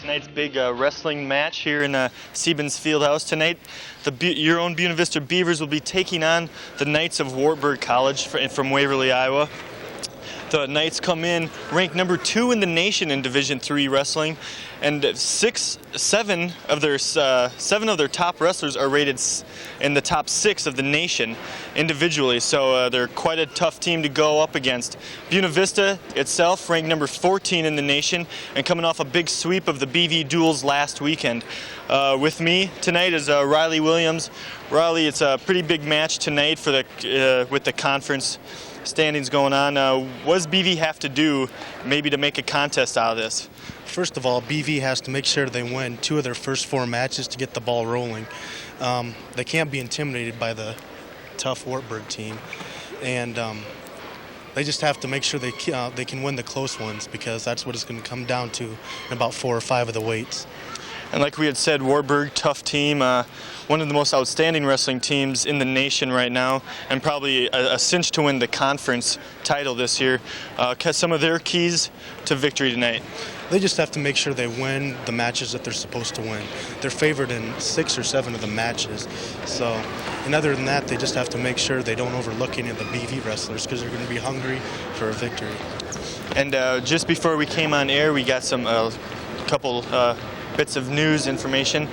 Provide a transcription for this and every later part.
Tonight's big wrestling match here in Siebens Fieldhouse tonight. Your own Buena Vista Beavers will be taking on the Knights of Wartburg College from Waverly, Iowa. The Knights come in ranked number 2 in the nation in Division III wrestling, and seven of their top wrestlers are rated in the top 6 of the nation individually. So they're quite a tough team to go up against. Buena Vista itself ranked number 14 in the nation, and coming off a big sweep of the BV duels last weekend. With me tonight is Riley Williams. Riley, it's a pretty big match tonight for with the conference standings going on. What does BV have to do maybe to make a contest out of this? First of all, BV has to make sure they win 2 of their first 4 matches to get the ball rolling. They can't be intimidated by the tough Wartburg team, and they just have to make sure they can win the close ones, because that's what it's going to come down to in about 4 or 5 of the weights. And like we had said, Wartburg, tough team, one of the most outstanding wrestling teams in the nation right now, and probably a cinch to win the conference title this year. Some of their keys to victory tonight? They just have to make sure they win the matches that they're supposed to win. They're favored in 6 or 7 of the matches. So, and other than that, they just have to make sure they don't overlook any of the BV wrestlers, because they're going to be hungry for a victory. And just before we came on air, we got some couple bits of news information.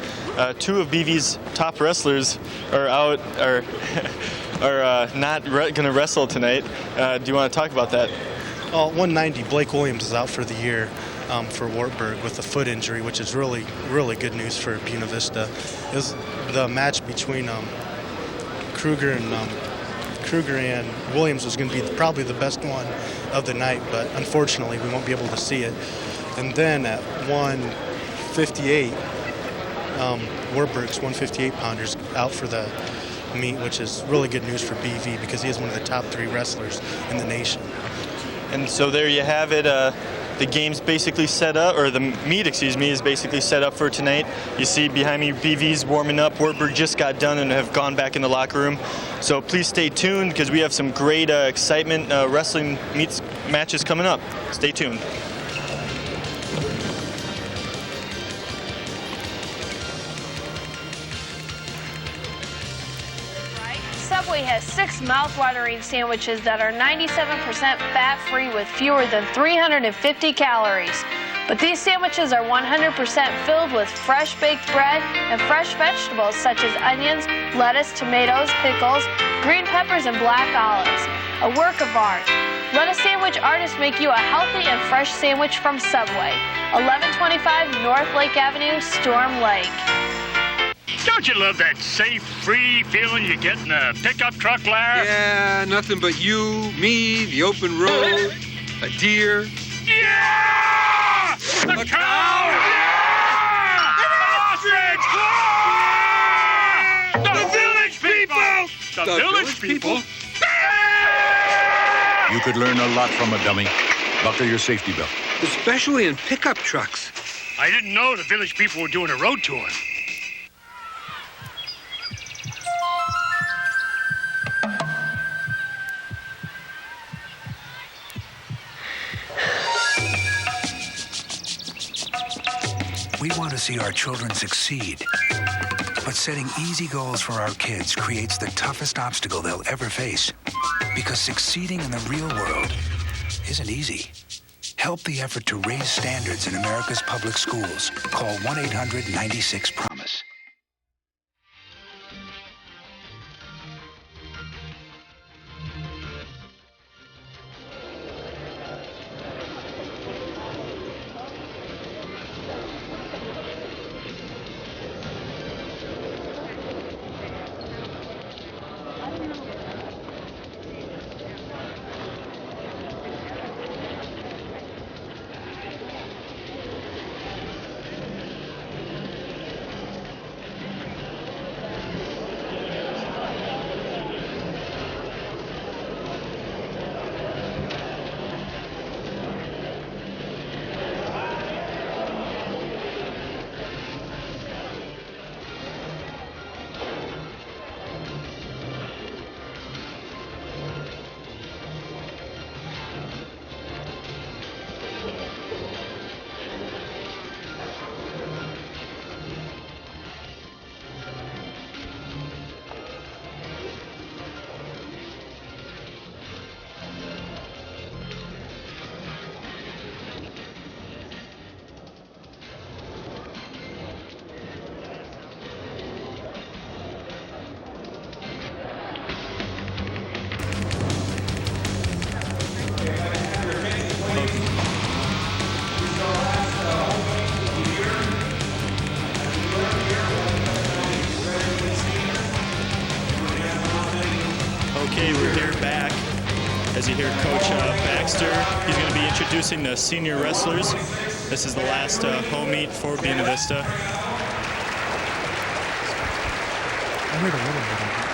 2 of BV's top wrestlers are not going to wrestle tonight. Do you want to talk about that? 190, Blake Williams is out for the year for Wartburg with a foot injury, which is really, really good news for Buena Vista. It was the match between Kruger and Williams was going to be probably the best one of the night, but unfortunately we won't be able to see it. And then at 158, Wartburg's 158-pounders out for the meet, which is really good news for BV, because he is one of the top 3 wrestlers in the nation. And so there you have it. The game's basically set up, or the meet, is basically set up for tonight. You see behind me, BV's warming up. Wartburg just got done and have gone back in the locker room. So please stay tuned, because we have some great excitement wrestling matches coming up. Stay tuned. Subway has 6 mouth-watering sandwiches that are 97% fat-free with fewer than 350 calories. But these sandwiches are 100% filled with fresh baked bread and fresh vegetables such as onions, lettuce, tomatoes, pickles, green peppers, and black olives. A work of art. Let a sandwich artist make you a healthy and fresh sandwich from Subway. 1125 North Lake Avenue, Storm Lake. Don't you love that safe, free feeling you get in a pickup truck, Larry? Yeah, nothing but you, me, the open road, a deer. Yeah! A cow! Yeah! An ostrich! The village people! The village people? You could learn a lot from a dummy. Buckle your safety belt. Especially in pickup trucks. I didn't know the village people were doing a road tour. We want to see our children succeed. But setting easy goals for our kids creates the toughest obstacle they'll ever face. Because succeeding in the real world isn't easy. Help the effort to raise standards in America's public schools. Call 1-800-96-PROMISE. Okay, we're here back. As you hear Coach Baxter, he's going to be introducing the senior wrestlers. This is the last home meet for Buena Vista. I heard a little bit of it.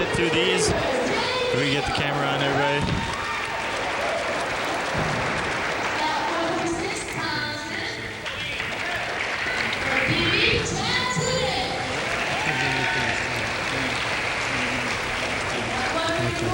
sit through these. We can get the camera on everybody. Okay.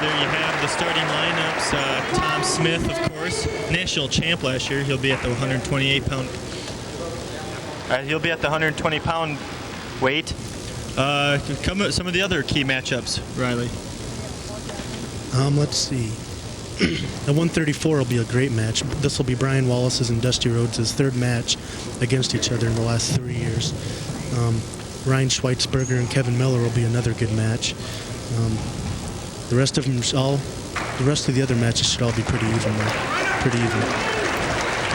There you have the starting lineups. Tom Smith, of course, national champ last year. He'll be at the 128-pound. He'll be at the 120-pound weight. Some of the other key matchups, Riley. Let's see. The 134 will be a great match. This will be Brian Wallace's and Dusty Rhodes' third match against each other in the last 3 years. Ryan Schweitzberger and Kevin Miller will be another good match. The rest of the other matches should all be pretty even.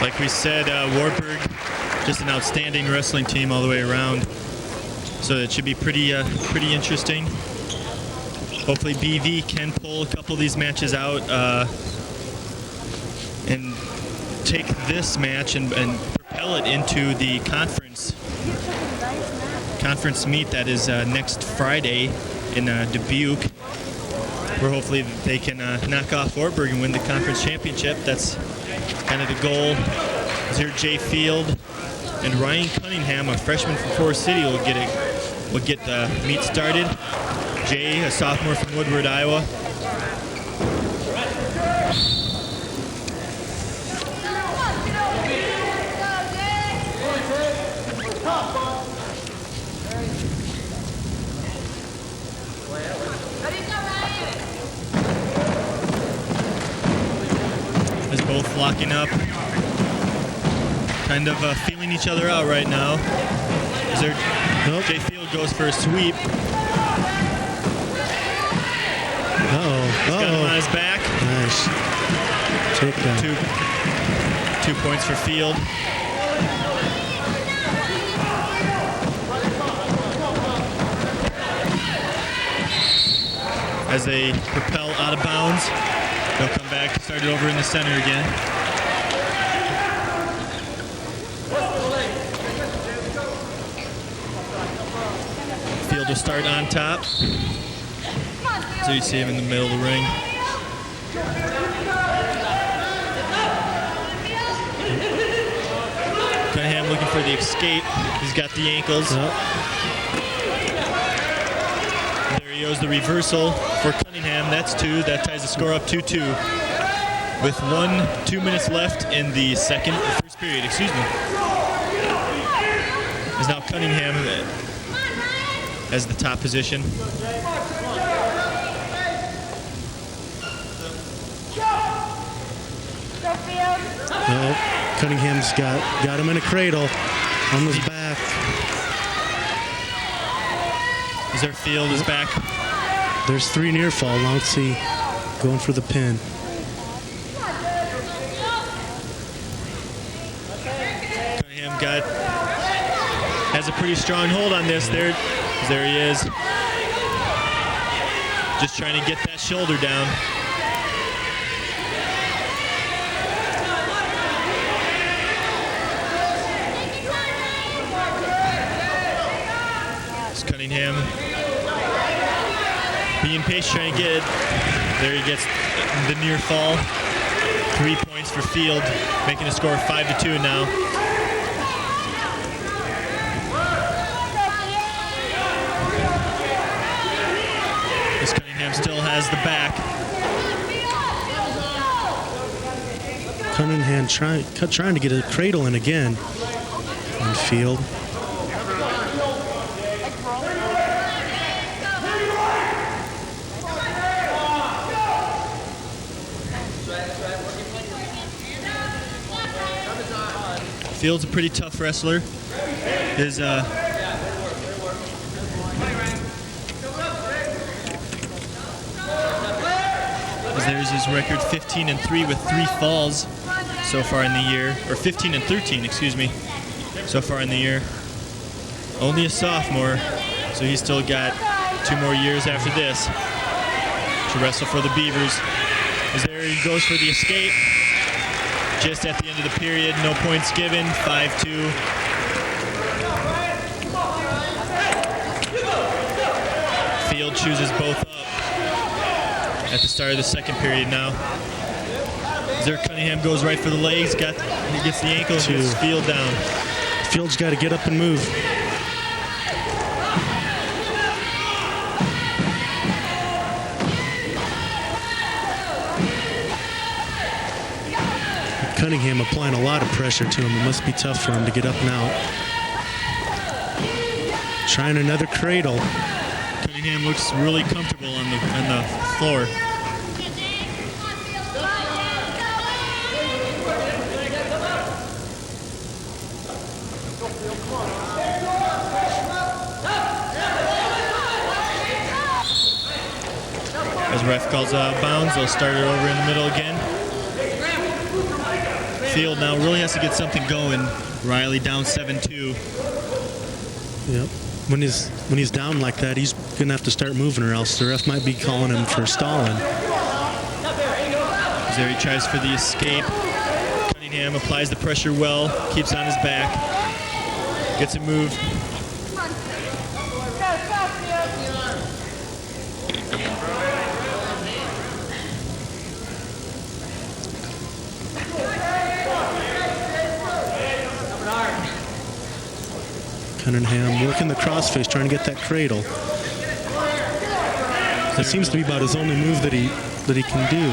Like we said, Wartburg, just an outstanding wrestling team all the way around. So it should be pretty interesting. Hopefully BV can pull a couple of these matches out and take this match and propel it into the conference meet that is next Friday in Dubuque, where hopefully they can knock off Wartburg and win the conference championship. That's kind of the goal. Here Jay Field and Ryan Cunningham, a freshman from Forest City, will get the meet started. Jay, a sophomore from Woodward, Iowa. Is both locking up, kind of feeling each other out right now. Jay Field goes for a sweep. He's got him on his back. Nice. Takedown. Two points for Field. As they propel out of bounds, they'll come back, start it over in the center again. Field will start on top. So you see him in the middle of the ring. Cunningham looking for the escape. He's got the ankles. There he goes, the reversal for Cunningham. That's two. That ties the score up 2-2. With 2 minutes left in the first period, excuse me. Is now Cunningham as the top position. No, Cunningham's got him in a cradle on his back. Field is back. There's 3 near fall. Now let's see, going for the pin. Cunningham has a pretty strong hold on this. There he is. Just trying to get that shoulder down. Cunningham being patient, trying to get it. There he gets the near fall. 3 points for Field, making the score 5-2 now. Cunningham still has the back. Cunningham trying to get a cradle in again on field. Field's a pretty tough wrestler. There's his record 15-3 with 3 falls so far in the year, or 15-13, excuse me, so far in the year. Only a sophomore, so he's still got 2 more years after this to wrestle for the Beavers. As there he goes for the escape. Just at the end of the period, no points given, 5-2. Field chooses both up at the start of the second period now. There Cunningham goes right for the legs, he gets the ankle, and gets Field down. Field's got to get up and move. Cunningham applying a lot of pressure to him. It must be tough for him to get up and out. Trying another cradle. Cunningham looks really comfortable on the floor. As ref calls out of bounds, they'll start it over in the middle again. Field now really has to get something going. Riley down 7-2. Yep. When he's down like that, he's gonna have to start moving, or else the ref might be calling him for stalling. There he tries for the escape. Cunningham applies the pressure well, keeps on his back, gets a move. Cunningham working the crossface, trying to get that cradle. That seems to be about his only move that he can do.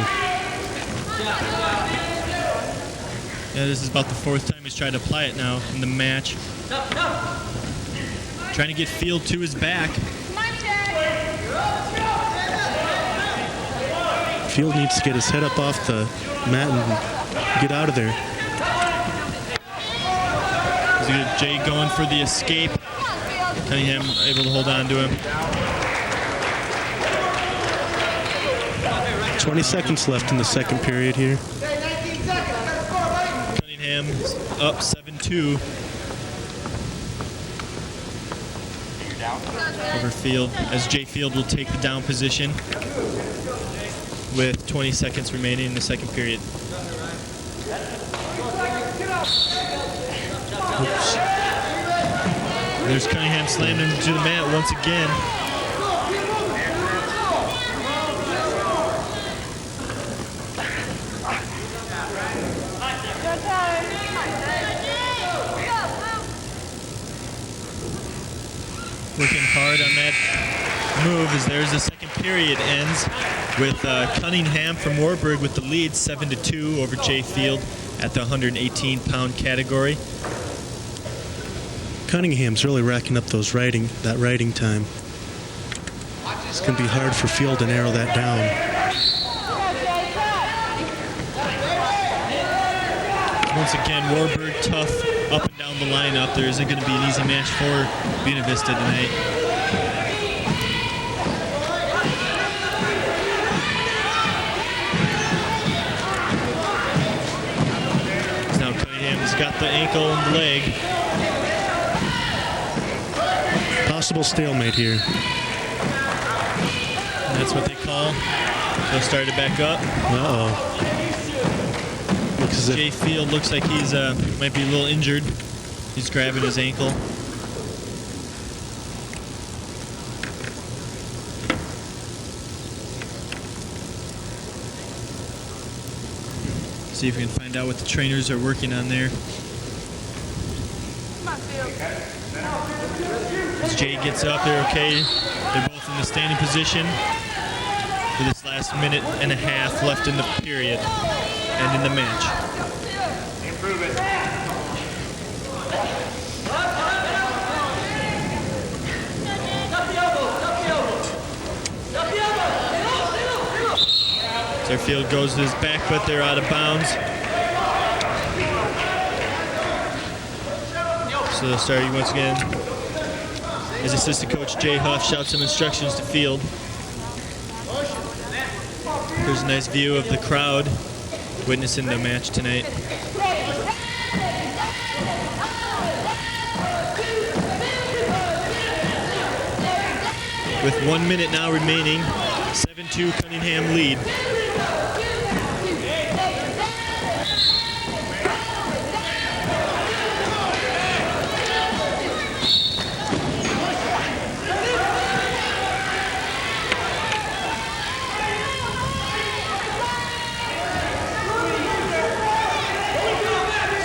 Yeah, this is about the 4th time he's tried to apply it now in the match. Trying to get Field to his back. Field needs to get his head up off the mat and get out of there. Jay going for the escape. Cunningham able to hold on to him. 20 seconds left in the second period here. Cunningham up 7-2. Over Field, as Jay Field will take the down position with 20 seconds remaining in the second period. Oops. There's Cunningham slammed him to the mat once again. Working hard on that move as there's the second period ends with Cunningham from Wartburg with the lead 7-2 over Jay Field at the 118-pound category. Cunningham's really racking up that riding time. It's going to be hard for Field to narrow that down. Once again, Wartburg tough up and down the lineup. There isn't going to be an easy match for Buena Vista tonight. Now Cunningham has got the ankle and the leg. Possible stalemate here. That's what they call. They'll start it back up. Uh-oh. Jay Field looks like he's might be a little injured. He's grabbing his ankle. See if we can find out what the trainers are working on there. As Jay gets up, they're okay. They're both in the standing position. with this last minute and a half left in the period and in the match. Improve it. Their field goes to his back, but they're out of bounds. So they'll start once again. His assistant coach Jay Huff shouts some instructions to field. Here's a nice view of the crowd witnessing the match tonight. With 1 minute now remaining, 7-2 Cunningham lead.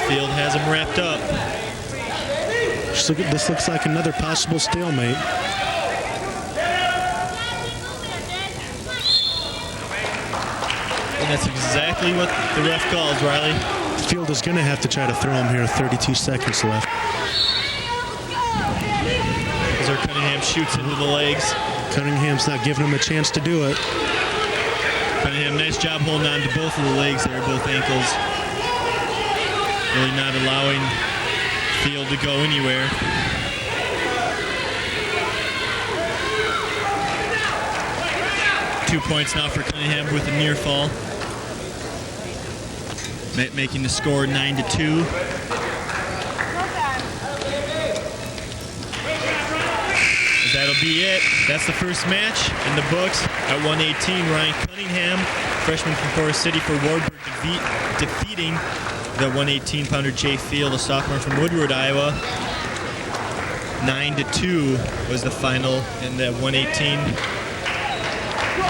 Field has him wrapped up. This looks like another possible stalemate. And that's exactly what the ref calls, Riley. Field is going to have to try to throw him here. 32 seconds left. As our Cunningham shoots into the legs. Cunningham's not giving him a chance to do it. Cunningham, nice job holding on to both of the legs there, both ankles. Really not allowing Field to go anywhere. Two points now for Cunningham with a near fall. Making the score 9-2. That'll be it. That's the first match in the books. At 118, Ryan Cunningham, freshman from Forest City for Wartburg, defeating the 118-pounder Jay Field, a sophomore from Woodward, Iowa. 9-2 was the final in the 118.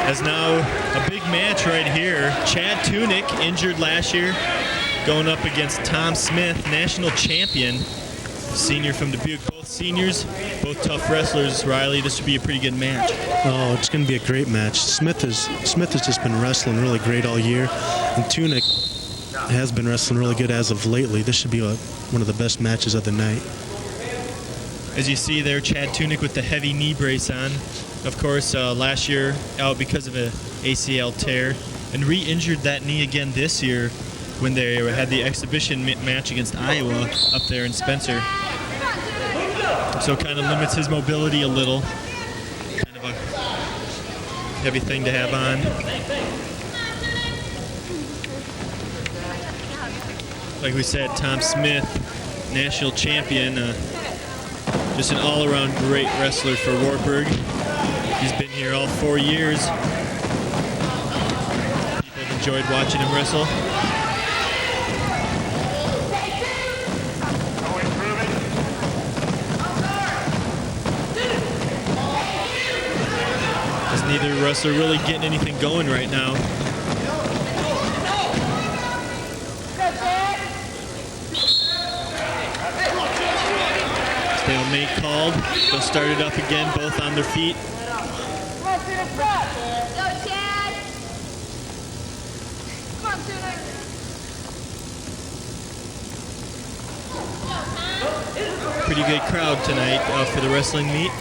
As now a big match right here. Chad Tunick, injured last year, going up against Tom Smith, national champion, senior from Dubuque. Both seniors, both tough wrestlers. Riley, this should be a pretty good match. Oh, it's going to be a great match. Smith has just been wrestling really great all year, and Tunick has been wrestling really good as of lately. This should be one of the best matches of the night. As you see there, Chad Tunick with the heavy knee brace on. Of course, last year out because of an ACL tear, and re-injured that knee again this year when they had the exhibition match against Iowa up there in Spencer. So kind of limits his mobility a little. Kind of a heavy thing to have on. Like we said, Tom Smith, national champion, just an all-around great wrestler for Wartburg. He's been here all 4 years. People have enjoyed watching him wrestle. As neither wrestler really getting anything going right now. Stalemate called. They'll start it up again, both on their feet. Pretty good crowd tonight for the wrestling meet.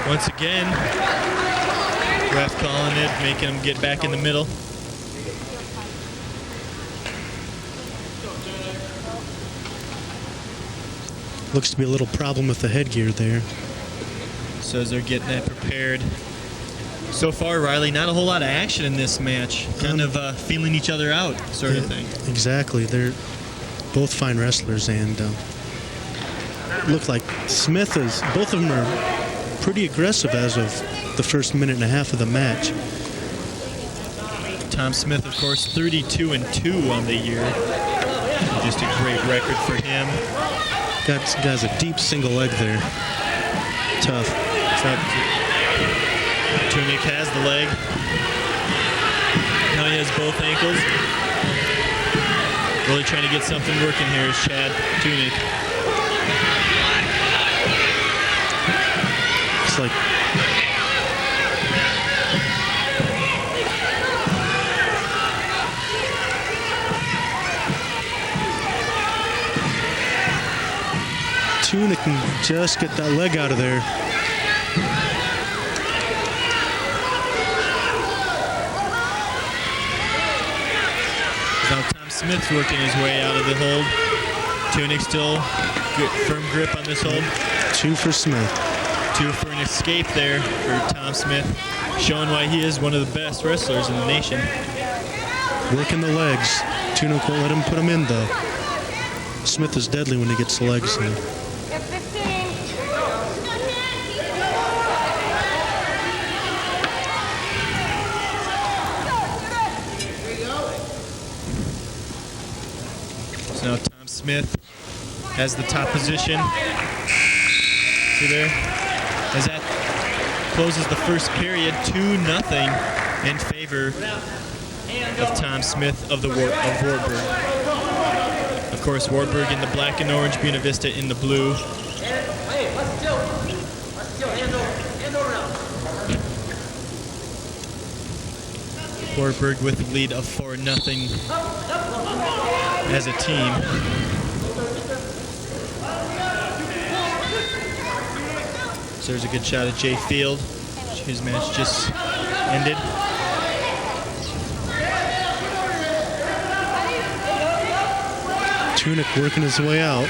Once again, ref calling it, making him get back in the middle. Looks to be a little problem with the headgear there. So as they're getting that prepared. So far, Riley, not a whole lot of action in this match. Kind of feeling each other out sort of thing. Exactly. They're both fine wrestlers, and look like both of them are pretty aggressive as of the first minute and a half of the match. Tom Smith, of course, 32-2 on the year. Just a great record for him. Guy's a deep single leg there. Tough. Tunick has the leg. Now he has both ankles. Really trying to get something working here is Chad Tunick. It's like Tunick can just get that leg out of there. Now Tom Smith's working his way out of the hold. Tunick still good, firm grip on this hold. 2 for Smith. 2 for an escape there for Tom Smith, showing why he is one of the best wrestlers in the nation. Working the legs. Tunick won't let him put them in though. Smith is deadly when he gets the legs in. So now Tom Smith has the top position. See there? As that closes the first period, 2-0 in favor of Tom Smith of Wartburg. Of course, Wartburg in the black and orange, Buena Vista in the blue. Wartburg with a lead of 4-0 as a team. So there's a good shot at Jay Field. His match just ended. Tunick working his way out.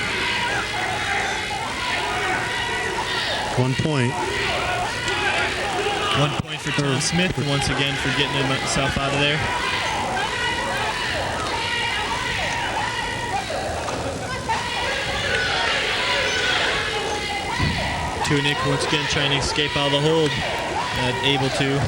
1 point. 1 point for Tom Smith once again for getting himself out of there. Tunick once again trying to escape out of the hold. Not able to.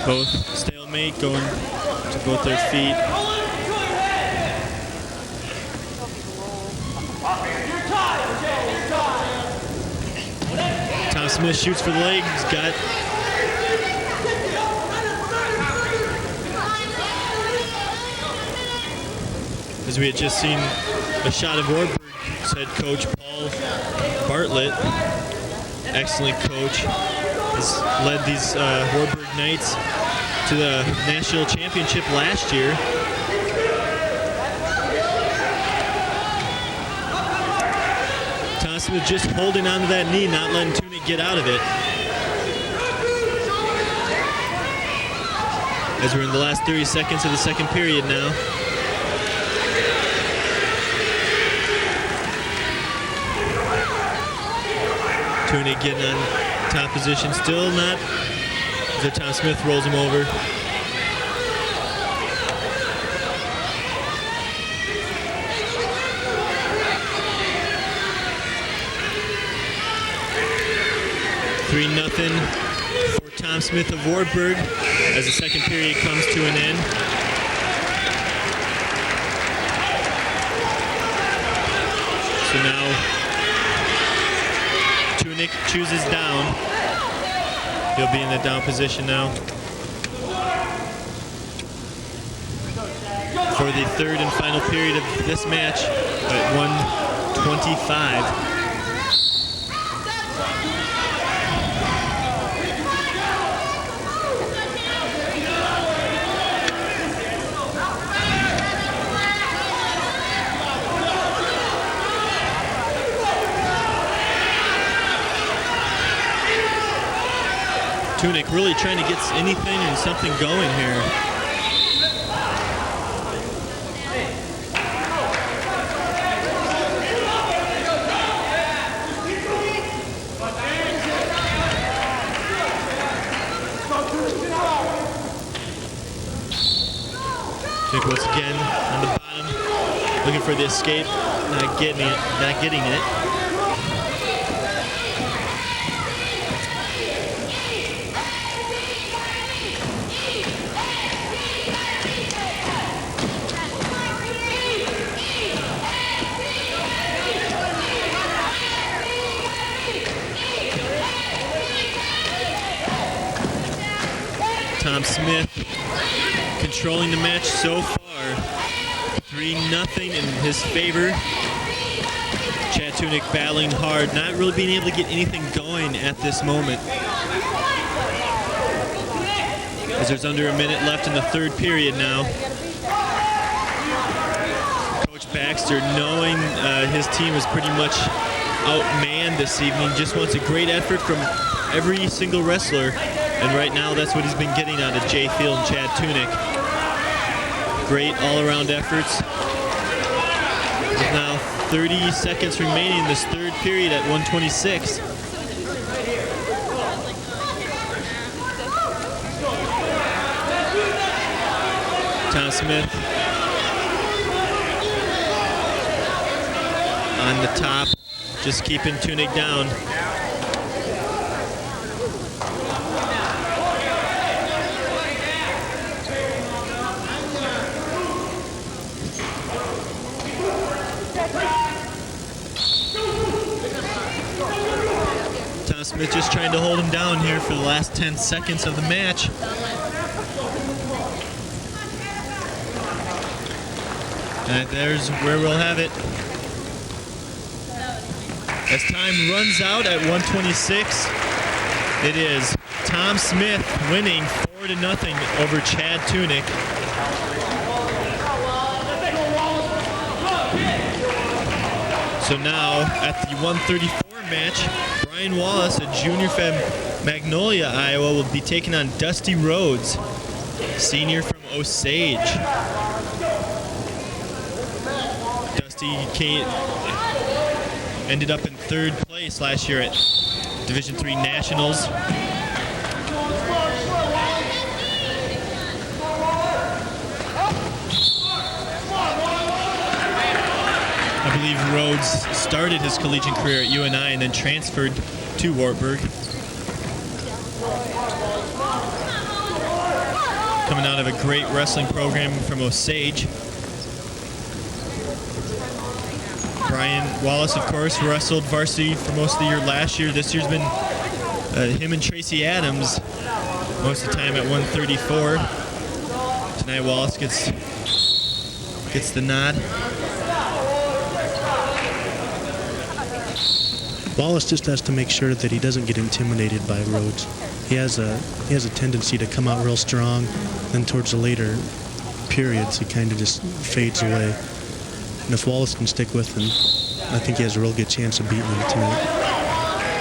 Both stalemate, going to both their feet. Tom Smith shoots for the leg. He's got as we had just seen a shot of Wartburg's head coach Paul Bartlett, excellent coach, has led these Wartburg Knights to the national championship last year. Tom Smith just holding on to that knee, not letting Tunick get out of it. As we're in the last 30 seconds of the second period now. Tunick getting on top position, still not. So Tom Smith rolls him over. Three nothing for Tom Smith of Wartburg as the second period comes to an end. So now Tunick chooses down. He'll be in the down position now. For the third and final period of this match at 1:25. Tunick really trying to get anything and something going here. Tunick once again on the bottom, looking for the escape. not getting it. Tom Smith controlling the match so far. 3-0 in his favor. Chad Tunick battling hard, not really being able to get anything going at this moment. As there's under a minute left in the third period now. Coach Baxter, knowing his team is pretty much outmanned this evening, just wants a great effort from every single wrestler. And right now, that's what he's been getting out of Jay Field and Chad Tunick. Great all-around efforts. There's now 30 seconds remaining in this third period at 1:26. Tom Smith on the top, just keeping Tunick down. Smith just trying to hold him down here for the last 10 seconds of the match. And there's where we'll have it. As time runs out at 1:26, it is Tom Smith winning 4-0 over Chad Tunick. So now at the 1:34 match, Brian Wallace, a junior from Magnolia, Iowa, will be taking on Dusty Rhodes, senior from Osage. Dusty ended up in third place last year at Division III Nationals. I believe Rhodes started his collegiate career at UNI and then transferred to Wartburg. Coming out of a great wrestling program from Osage. Brian Wallace, of course, wrestled varsity for most of the year last year. This year's been him and Tracy Adams most of the time at 1:34. Tonight Wallace gets the nod. Wallace just has to make sure that he doesn't get intimidated by Rhodes. He has a tendency to come out real strong, then towards the later periods he kind of just fades away. And if Wallace can stick with him, I think he has a real good chance of beating him tonight.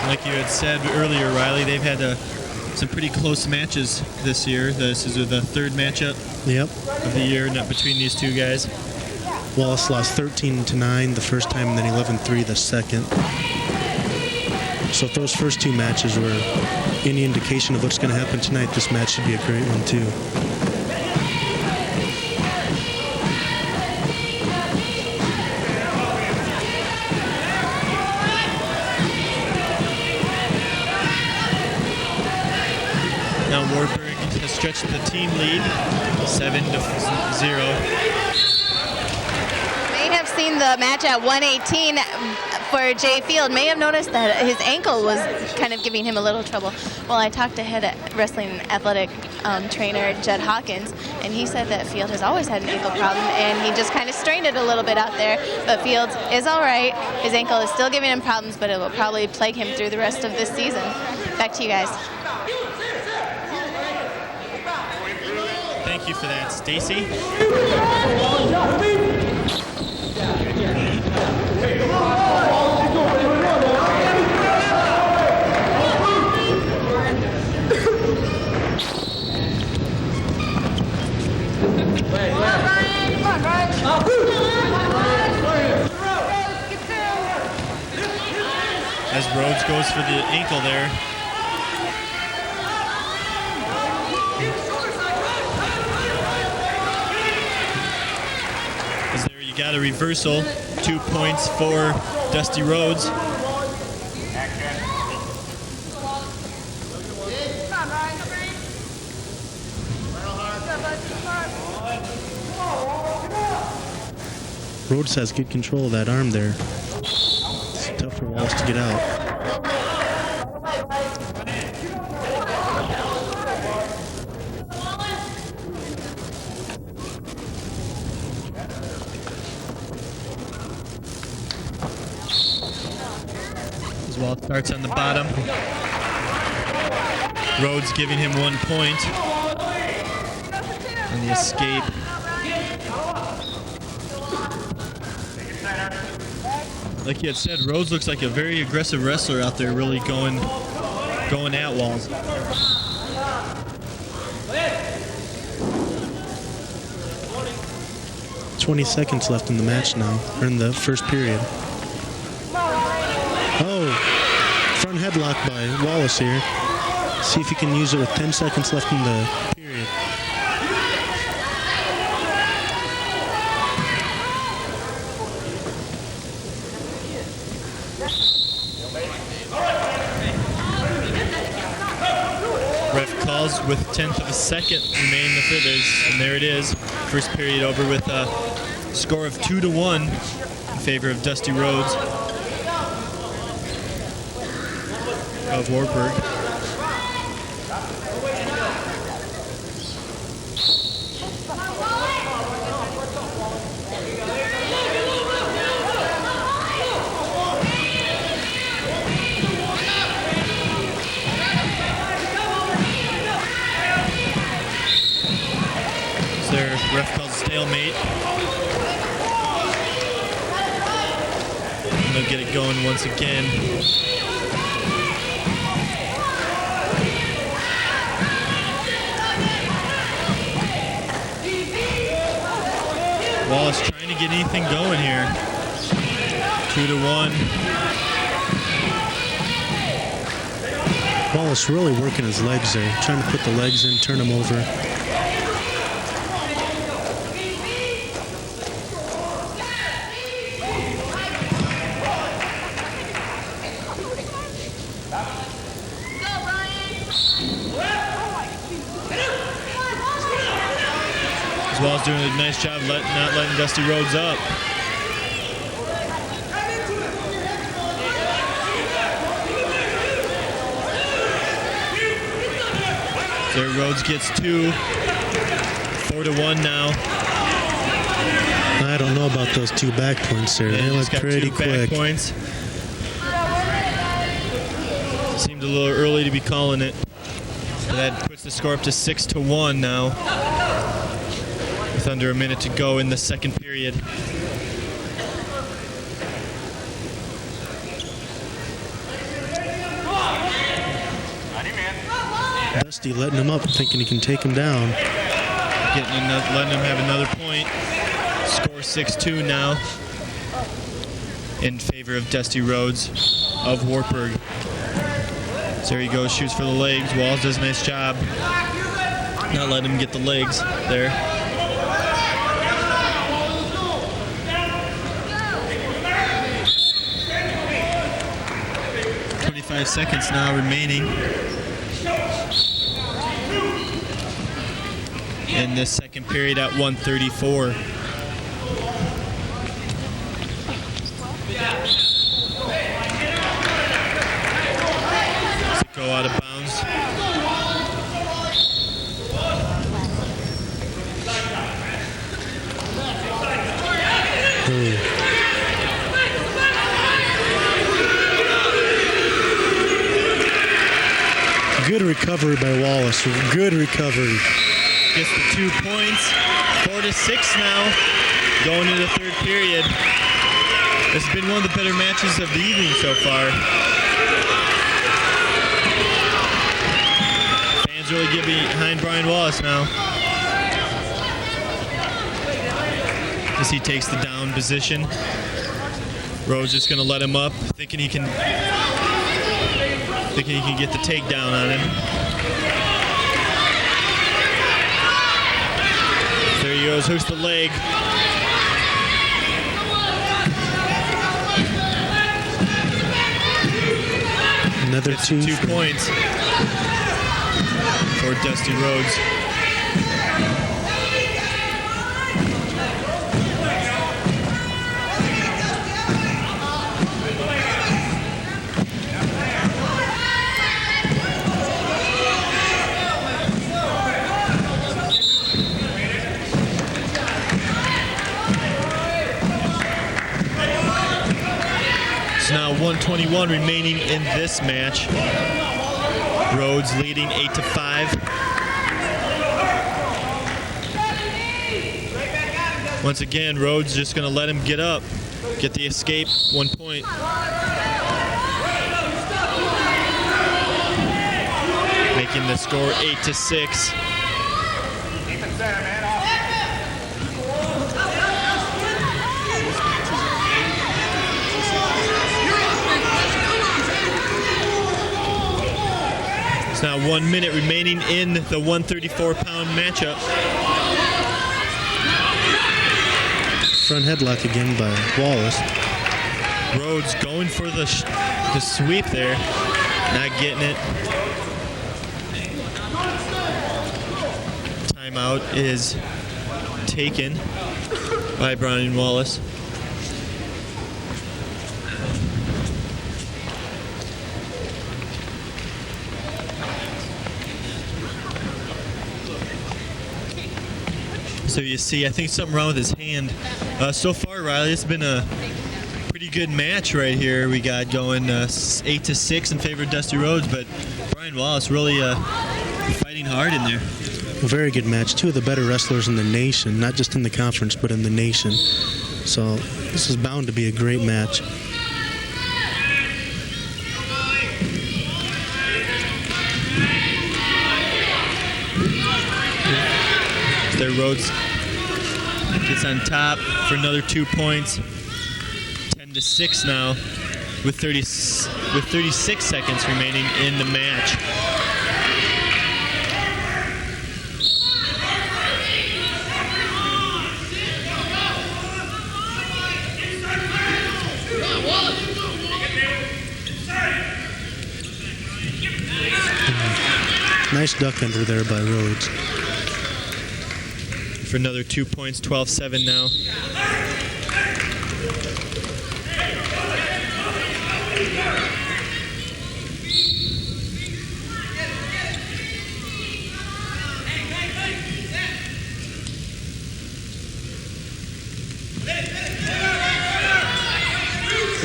Like you had said earlier, Riley, they've had some pretty close matches this year. This is the third matchup of the year between these two guys. Wallace lost 13-9 the first time and then 11-3 the second. So if those first two matches were any indication of what's going to happen tonight, this match should be a great one too. Now Wartburg has stretched the team lead 7-0. May have seen the match at 118 for Jay Field. May have noticed that his ankle was kind of giving him a little trouble. Well, I talked to head wrestling athletic trainer Jed Hawkins, and he said that Field has always had an ankle problem, and he just kind of strained it a little bit out there. But Field is all right. His ankle is still giving him problems, but it will probably plague him through the rest of this season. Back to you guys. Thank you for that, Stacy. As Rhodes goes for the ankle there. As there you got a reversal. 2 points for Dusty Rhodes. Rhodes has good control of that arm there. It's tough for Wallace to get out. As well, starts on the bottom. Rhodes giving him 1 point on the escape. Like you had said, Rhodes looks like a very aggressive wrestler out there, really going at Walls. "20 seconds left in the match now, or in the first period. Oh, front headlock by Wallace here. See if he can use it with 10 seconds left in the period. Ref calls with 1/10 of a second remaining if it is, and there it is. First period over with a score of 2-1 in favor of Dusty Rhodes of Wartburg. Their ref calls stalemate. And they'll get it going once again. Wallace trying to get anything going here. 2-1. Wallace really working his legs there, trying to put the legs in, turn them over. Wallace doing a nice job not letting Dusty Rhodes up. There Rhodes gets 2. 4-1 now. I don't know about those 2 back points there. They look pretty quick. Back points. Seemed a little early to be calling it. So that puts the score up to 6-1 now, with under a minute to go in the second period. Dusty letting him up, thinking he can take him down. Letting him have another point. Score 6-2 now in favor of Dusty Rhodes of Wartburg. So there he goes, shoots for the legs. Walls does a nice job not letting him get the legs there. Seconds now remaining in this second period at 1:34. Does it go out of bounds? Good recovery by Wallace. Good recovery. Gets the 2 points. 4-6 now. Going into the third period. This has been one of the better matches of the evening so far. Fans really get behind Brian Wallace now, as he takes the down position. Rhodes just going to let him up, thinking he can get the takedown on him. There he goes, hooks the leg. Another Gets 2 points for Dusty Rhodes. Now 1:21 remaining in this match. Rhodes leading 8-5. Once again, Rhodes just going to let him get up, get the escape, 1 point. Making the score 8-6. Now 1 minute remaining in the 134-pound matchup. Front headlock again by Wallace. Rhodes going for the sweep there, not getting it. Timeout is taken by Brian Wallace. So you see, I think something wrong with his hand. So far, Riley, it's been a pretty good match right here. We got going 8-6 in favor of Dusty Rhodes, but Brian Wallace really fighting hard in there. A very good match. Two of the better wrestlers in the nation, not just in the conference, but in the nation. So this is bound to be a great match. There, Rhodes gets on top for another 2 points. 10-6 now, with 36 seconds remaining in the match. Nice duck under there by Rhodes. For another 2 points, 12-7 now.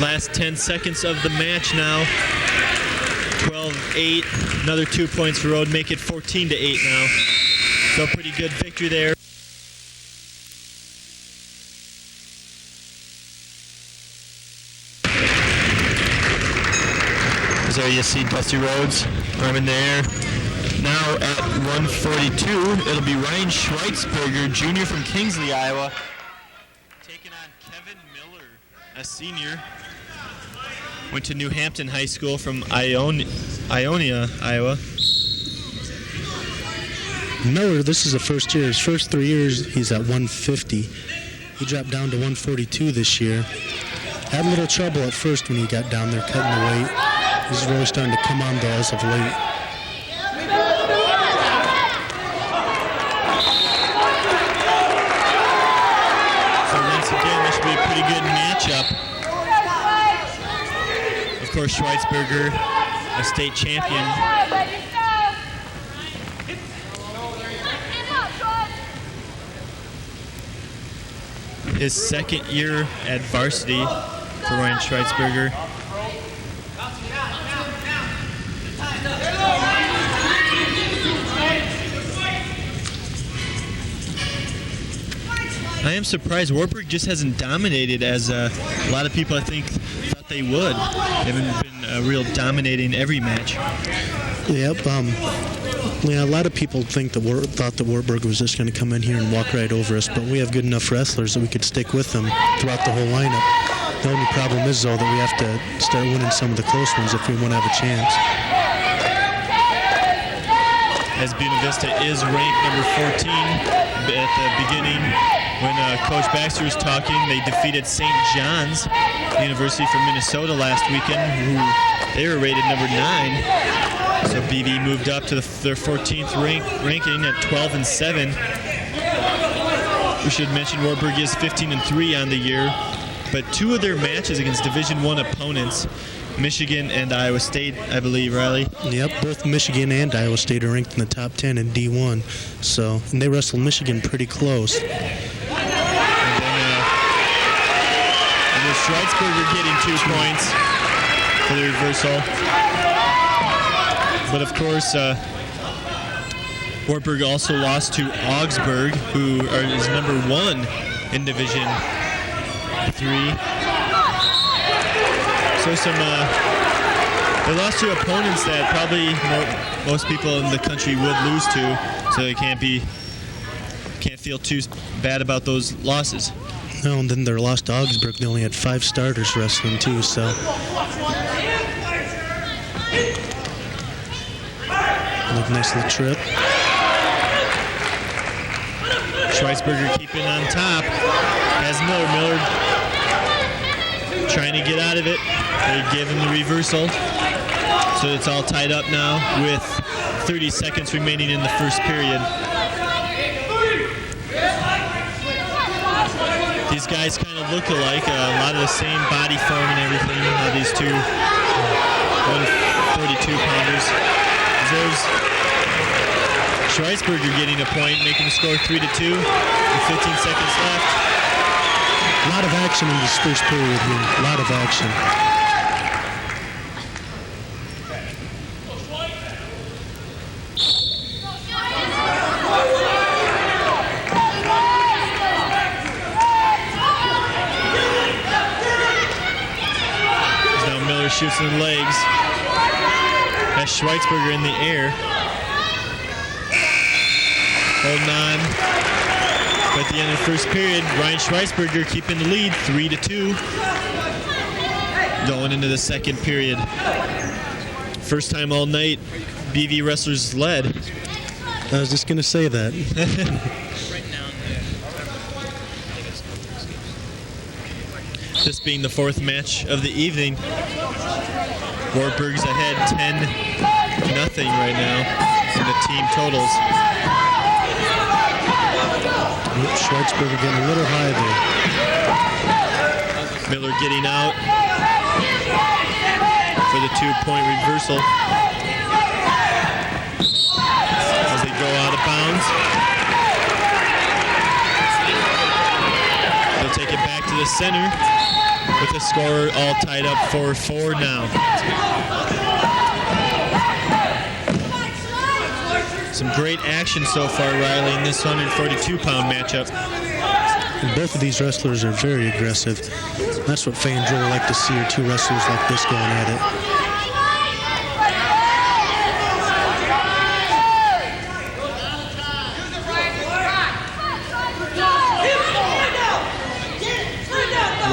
Last 10 seconds of the match now. 12-8. Another 2 points for Rhodes, make it 14-8 now. So pretty good victory there. There you see Dusty Rhodes, arm in the air. Now at 142, it'll be Ryan Schweitzberger, junior from Kingsley, Iowa, taking on Kevin Miller, a senior. Went to New Hampton High School from Ionia, Iowa. Miller, this is the first year. His first 3 years, he's at 150. He dropped down to 142 this year. Had a little trouble at first when he got down there cutting the weight. He's really starting to come on though as of late. So once again, this will be a pretty good matchup. Of course, Schweitzberger, a state champion. His second year at varsity for Ryan Schweitzberger. I am surprised Wartburg just hasn't dominated as a lot of people I think thought they would. They haven't been real dominating every match. Yep. Yeah, a lot of people thought that Wartburg was just going to come in here and walk right over us, but we have good enough wrestlers that we could stick with them throughout the whole lineup. The only problem is, though, that we have to start winning some of the close ones if we want to have a chance. As Buena Vista is ranked number 14 at the beginning when Coach Baxter was talking, they defeated St. John's University from Minnesota last weekend, who they were rated number 9. So BV moved up to their 14th ranking at 12-7. We should mention Wartburg is 15-3 on the year, but 2 of their matches against Division I opponents, Michigan and Iowa State, I believe, Riley. Yep, both Michigan and Iowa State are ranked in the top 10 in D1. So, and they wrestled Michigan pretty close. And then Schweizberger getting 2 points for the reversal. But of course, Wartburg also lost to Augsburg, who is number 1 in Division 3. So they lost to opponents that probably most people in the country would lose to, so they can't feel too bad about those losses. No, and then their loss to Augsburg, they only had 5 starters wrestling too, so. Nice little trip. Schweizberger keeping on top. Has Miller trying to get out of it. They give him the reversal. So it's all tied up now with 30 seconds remaining in the first period. These guys kind of look alike. A lot of the same body form and everything. These two 142-pounders. There's Schweizberger getting a point, making the score 3-2 with 15 seconds left. A lot of action in this first period here. A lot of action. Now Miller shoots in the legs. Has Schweizberger in the air. Holding on. But at the end of the first period, Ryan Schweizberger keeping the lead, 3-2. Going into the second period. First time all night, BV wrestlers led. I was just going to say that. This being the 4th match of the evening. Wartburg's ahead 10-0 right now in the team totals. Schweizberger getting a little high there. Miller getting out for the 2-point reversal as they go out of bounds. They'll take it back to the center with the score all tied up 4-4 now. Some great action so far, Riley, in this 142-pound matchup. And both of these wrestlers are very aggressive. That's what fans really like to see, are 2 wrestlers like this going at it.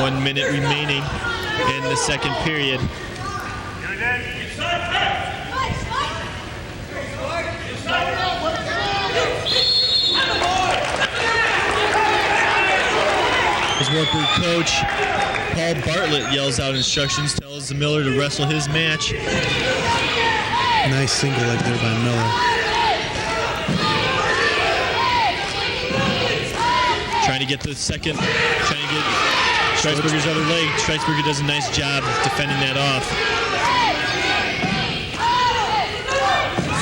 One minute remaining in the second period. His Wartburg coach, Paul Bartlett, yells out instructions, tells the Miller to wrestle his match. Nice single leg there by Miller. Trying to get the second, trying to get Schweizberger's other leg. Schweizberger does a nice job defending that off.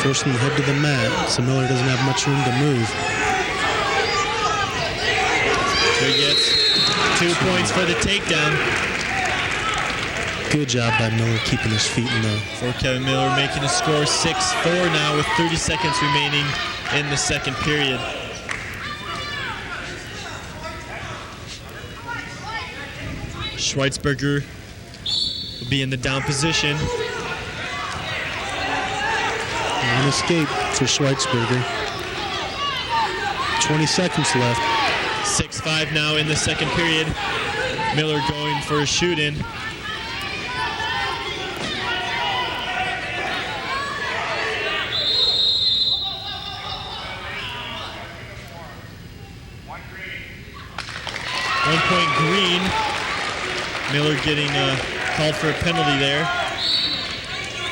Forcing the head to the mat, so Miller doesn't have much room to move. So he gets 2 points for the takedown. Good job by Miller keeping his feet in the... For Kevin Miller making a score 6-4 now with 30 seconds remaining in the second period. Schweizberger will be in the down position. An escape for Schweizberger. 20 seconds left. 6-5 now in the second period. Miller going for a shoot-in. green. Miller getting called for a penalty there.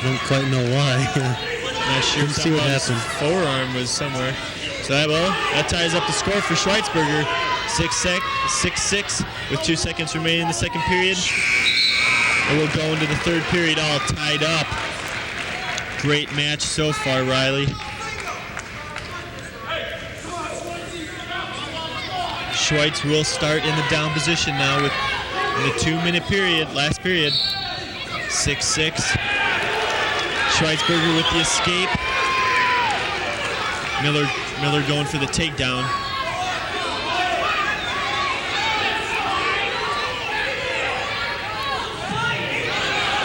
Don't quite know why. Not sure. See what happened. Forearm was somewhere. So that ties up the score for Schweitzberger. 6-6 with 2 seconds remaining in the second period. And we'll go into the third period all tied up. Great match so far, Riley. Schweitz will start in the down position now in the 2-minute period, last period. 6-6. Schweitzberger with the escape. Miller going for the takedown.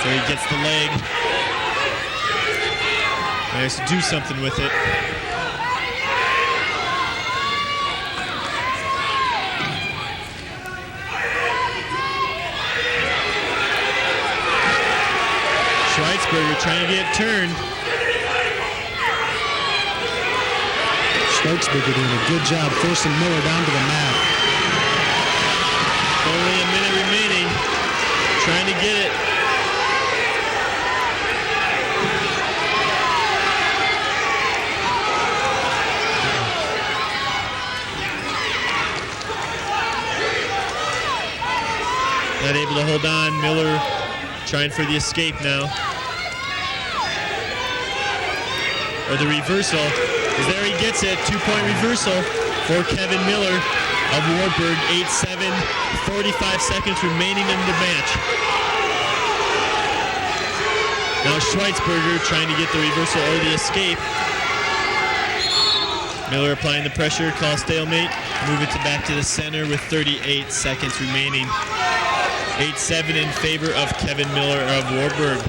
So he gets the leg. Managed to do something with it. Schweitzberger trying to get it turned. Schweitzberger doing a good job forcing Miller down to the mat. Only a minute remaining. Trying to get it. Not able to hold on. Miller trying for the escape now. Or the reversal. As there he gets it. 2-point reversal for Kevin Miller of Wartburg. 8-7. 45 seconds remaining in the match. Now Schweitzberger trying to get the reversal or the escape. Miller applying the pressure. Call stalemate. Move it back to the center with 38 seconds remaining. 8-7 in favor of Kevin Miller of Wartburg.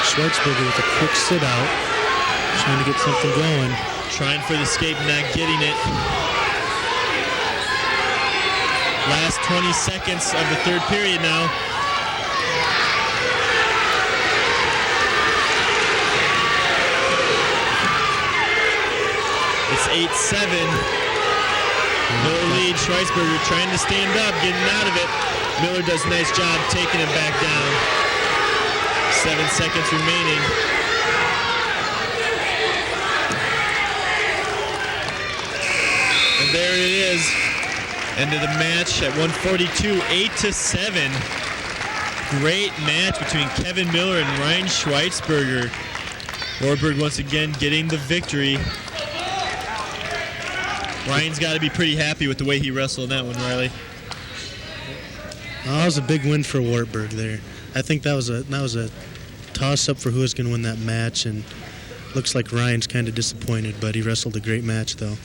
Schweitzberger with a quick sit out, trying to get something going. Trying for the escape, not getting it. Last 20 seconds of the third period now. It's 8-7. Miller leads. Schweitzberger trying to stand up, getting out of it. Miller does a nice job taking him back down. 7 seconds remaining. And there it is. End of the match at 142, 8-7. Great match between Kevin Miller and Ryan Schweitzberger. Wartburg once again getting the victory. Ryan's got to be pretty happy with the way he wrestled in that one, Riley. That was a big win for Wartburg there. I think that was a toss-up for who was going to win that match, and looks like Ryan's kind of disappointed, but he wrestled a great match, though.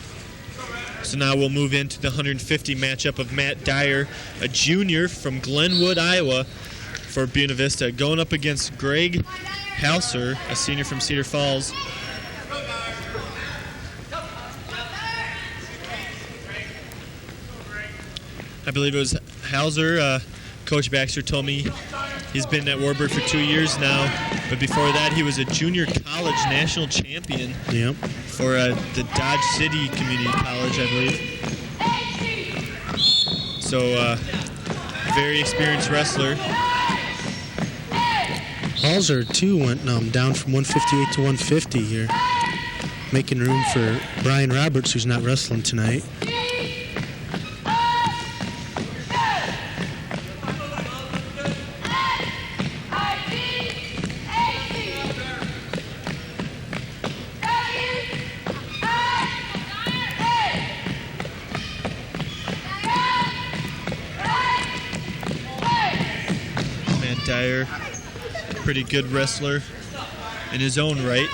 So now we'll move into the 150 matchup of Matt Dyer, a junior from Glenwood, Iowa, for Buena Vista, going up against Greg Halser, a senior from Cedar Falls. I believe it was Halser. Coach Baxter told me he's been at Wartburg for 2 years now, but before that he was a junior college national champion. Yep. For the Dodge City Community College, I believe. So, very experienced wrestler. Halser, too, went down from 158 to 150 here, making room for Brian Roberts, who's not wrestling tonight. Dyer, pretty good wrestler in his own right.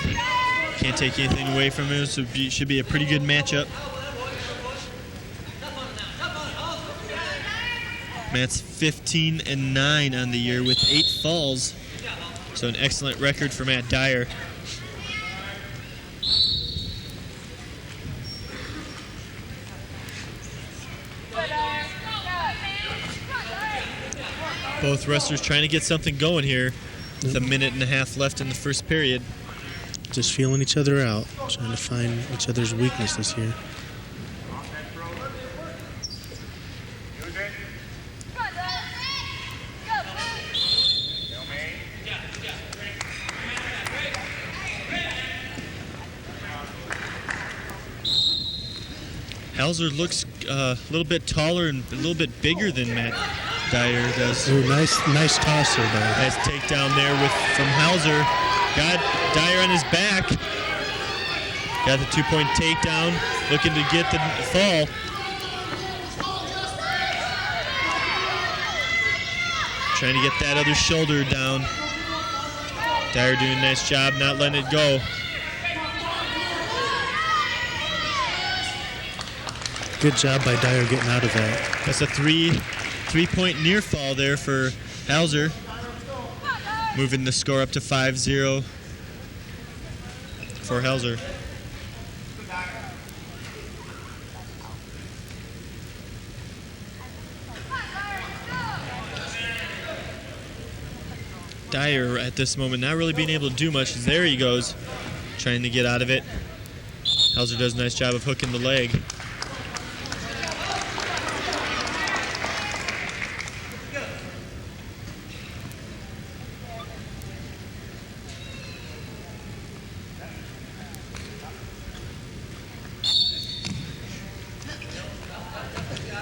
Can't take anything away from him, so it should be a pretty good matchup. Matt's 15-9 on the year with 8 falls, so an excellent record for Matt Dyer. Both wrestlers trying to get something going here. with a minute and a half left in the first period. Just feeling each other out, trying to find each other's weaknesses here. Hauser looks a little bit taller and a little bit bigger than Matt Dyer does. Ooh, nice toss there, Dyer. Nice takedown there from Hauser. Got Dyer on his back. Got the 2-point takedown. Looking to get the fall. Trying to get that other shoulder down. Dyer doing a nice job not letting it go. Good job by Dyer getting out of that. That's a three-point near fall there for Hauser. Moving the score up to 5-0 for Hauser. Dyer at this moment not really being able to do much. There he goes, trying to get out of it. Hauser does a nice job of hooking the leg.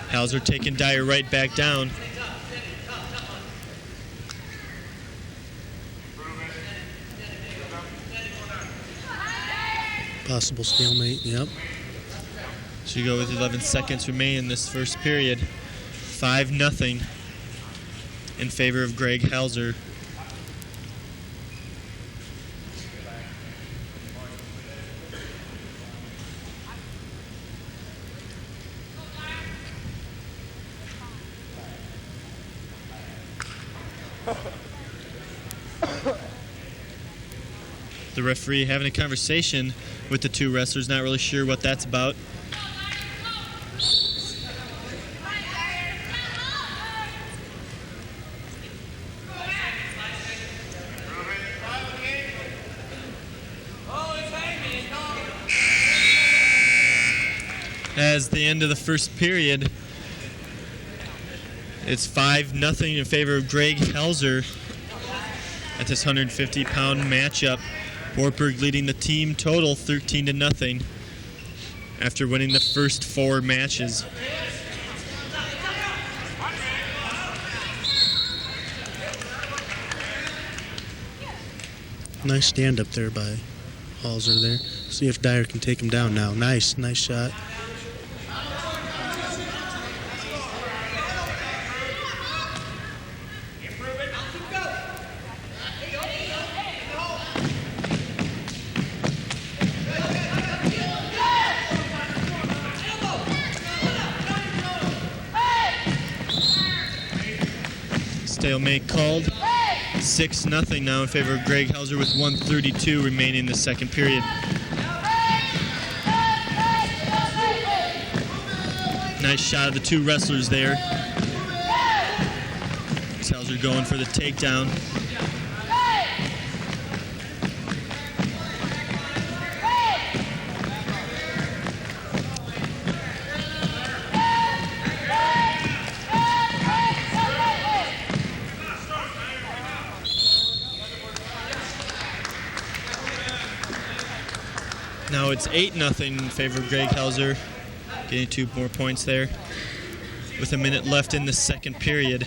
Hauser taking Dyer right back down. Possible stalemate, yep. So you go with 11 seconds remaining in this first period. 5-0 in favor of Greg Hauser. The referee having a conversation with the two wrestlers, not really sure what that's about. As the end of the first period, it's 5-0 in favor of Greg Hauser at this 150-pound matchup. Wartburg leading the team total 13-0 after winning the first 4 matches. Nice stand up there by Hauser there. See if Dyer can take him down now. Nice shot. Stalemate called. 6-0 now in favor of Greg Hauser with 1:32 remaining in the second period. Nice shot of the two wrestlers there. Hauser going for the takedown. Now it's 8-0 in favor of Greg Hauser, getting 2 more points there with a minute left in the second period.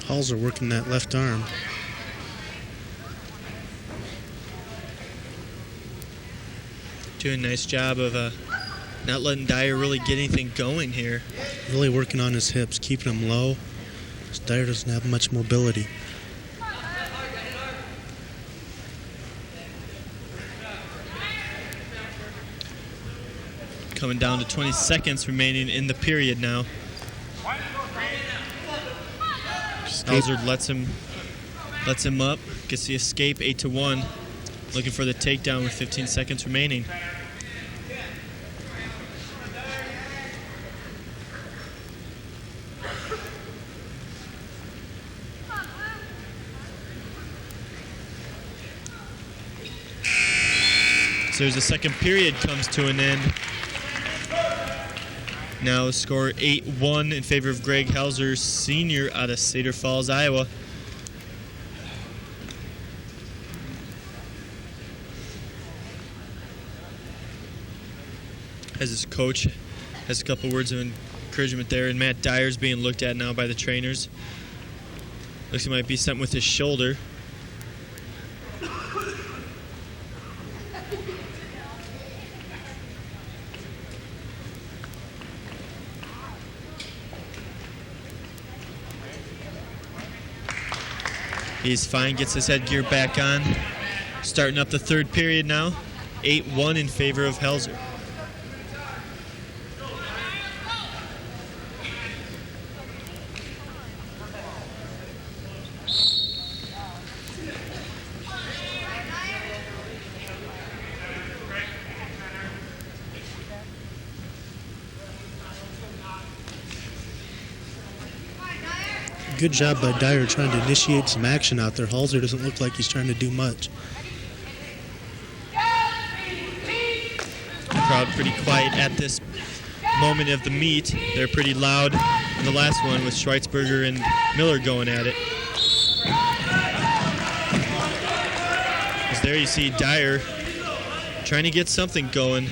Hauser working that left arm. Doing a nice job of not letting Dyer really get anything going here. Really working on his hips, keeping him low. Dyer doesn't have much mobility. Coming down to 20 seconds remaining in the period now. Hauser lets him Lets him up, gets the escape, 8-1. Looking for the takedown with 15 seconds remaining. So there's a second period comes to an end. Now the score 8-1 in favor of Greg Hauser, senior out of Cedar Falls, Iowa. As his coach has a couple words of encouragement there, and Matt Dyer's being looked at now by the trainers. Looks like he might be something with his shoulder. He's fine, gets his headgear back on. Starting up the third period now. 8-1 in favor of Hauser. Good job by Dyer trying to initiate some action out there. Hauser doesn't look like he's trying to do much. The crowd pretty quiet at this moment of the meet. They're pretty loud in the last one with Schweitzberger and Miller going at it. As there you see Dyer trying to get something going.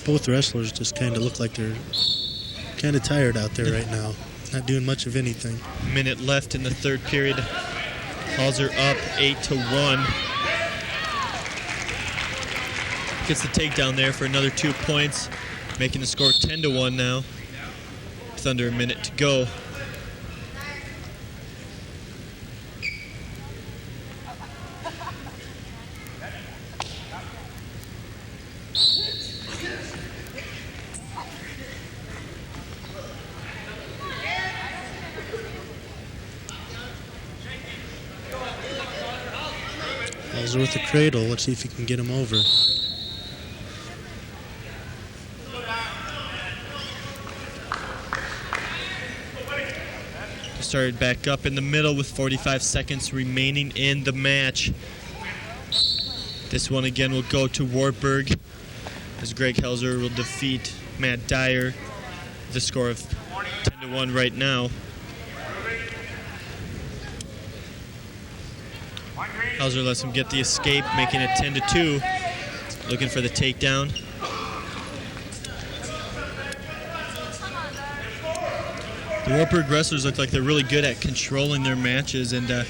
Both wrestlers just kind of look like they're kind of tired out there right now. Not doing much of anything. Minute left in the third period. Hauser up 8-1. Gets the takedown there for another 2 points, making the score 10-1 now, with under a minute to go. Hauser with the cradle. Let's see if he can get him over. Started back up in the middle with 45 seconds remaining in the match. This one again will go to Wartburg, as Greg Hauser will defeat Matt Dyer. The score of 10-1 right now. Hauser lets him get the escape, making it 10-2. Looking for the takedown. The Wartburg wrestlers look like they're really good at controlling their matches and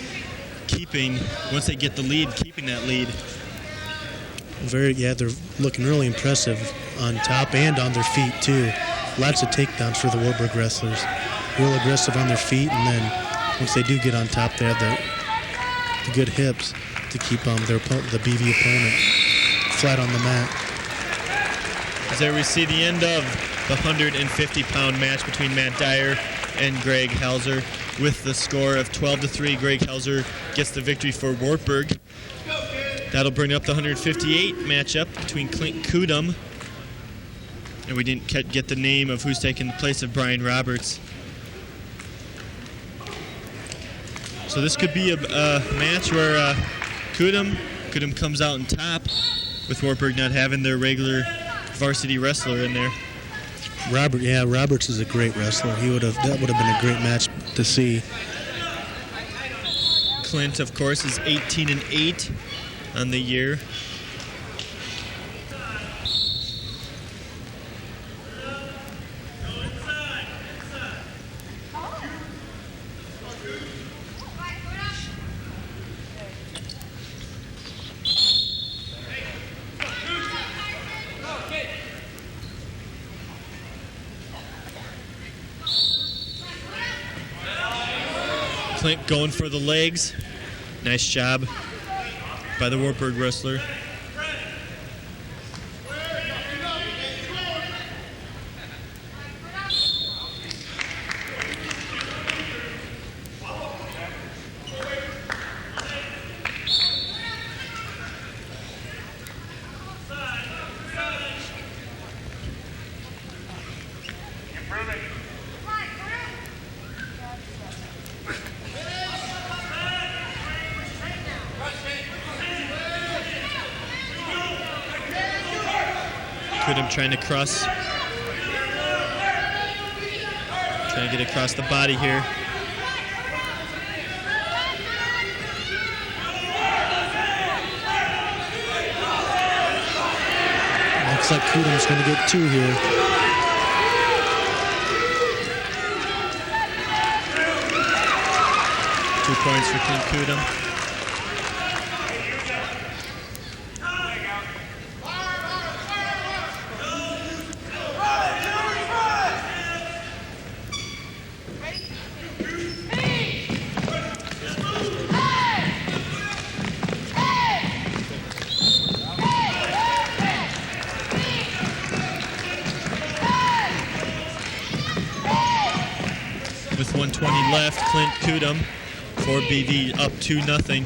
keeping, once they get the lead, keeping that lead. They're looking really impressive on top and on their feet too. Lots of takedowns for the Wartburg wrestlers. Real aggressive on their feet, and then once they do get on top, they have the good hips to keep the BV opponent flat on the mat. As there we see the end of the 150-pound match between Matt Dyer and Greg Hauser. With the score of 12-3, Greg Hauser gets the victory for Wartburg. That'll bring up the 158 matchup between Clint Kudum, and we didn't get the name of who's taking the place of Brian Roberts. So this could be a match where Kudum comes out on top, with Wartburg not having their regular varsity wrestler in there. Roberts is a great wrestler. That would have been a great match to see. Clint, of course, is 18-8 on the year. Clint going for the legs. Nice job by the Wartburg wrestler. Kudum trying to cross. Trying to get across the body here. Looks like Kudum's going to get 2 here. Two points for Clint Kudum. With 1:20 left, Clint Kudum for BV up 2-0.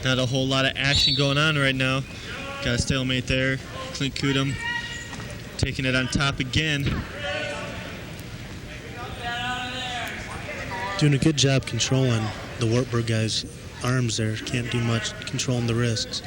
Not a whole lot of action going on right now. Got a stalemate there. Clint Kudum taking it on top again. Doing a good job controlling the Wartburg guys' arms there. Can't do much controlling the wrists.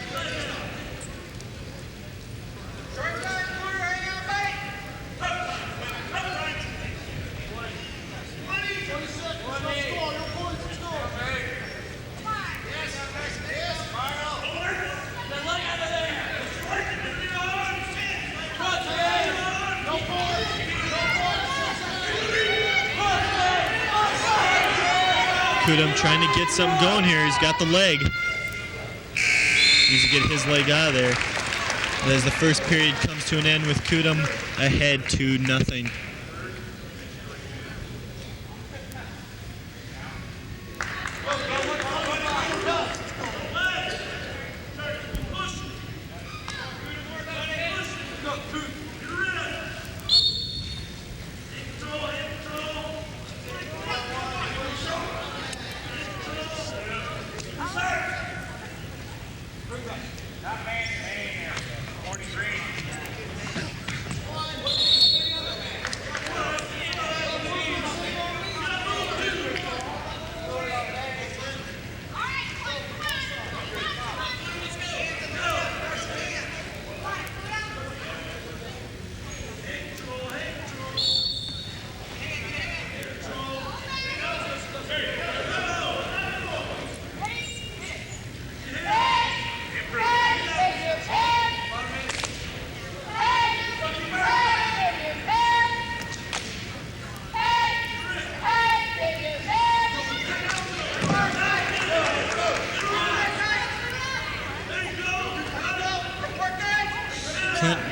Kudum trying to get something going here. He's got the leg. Needs to get his leg out of there. As the first period comes to an end with Kudum ahead 2-0.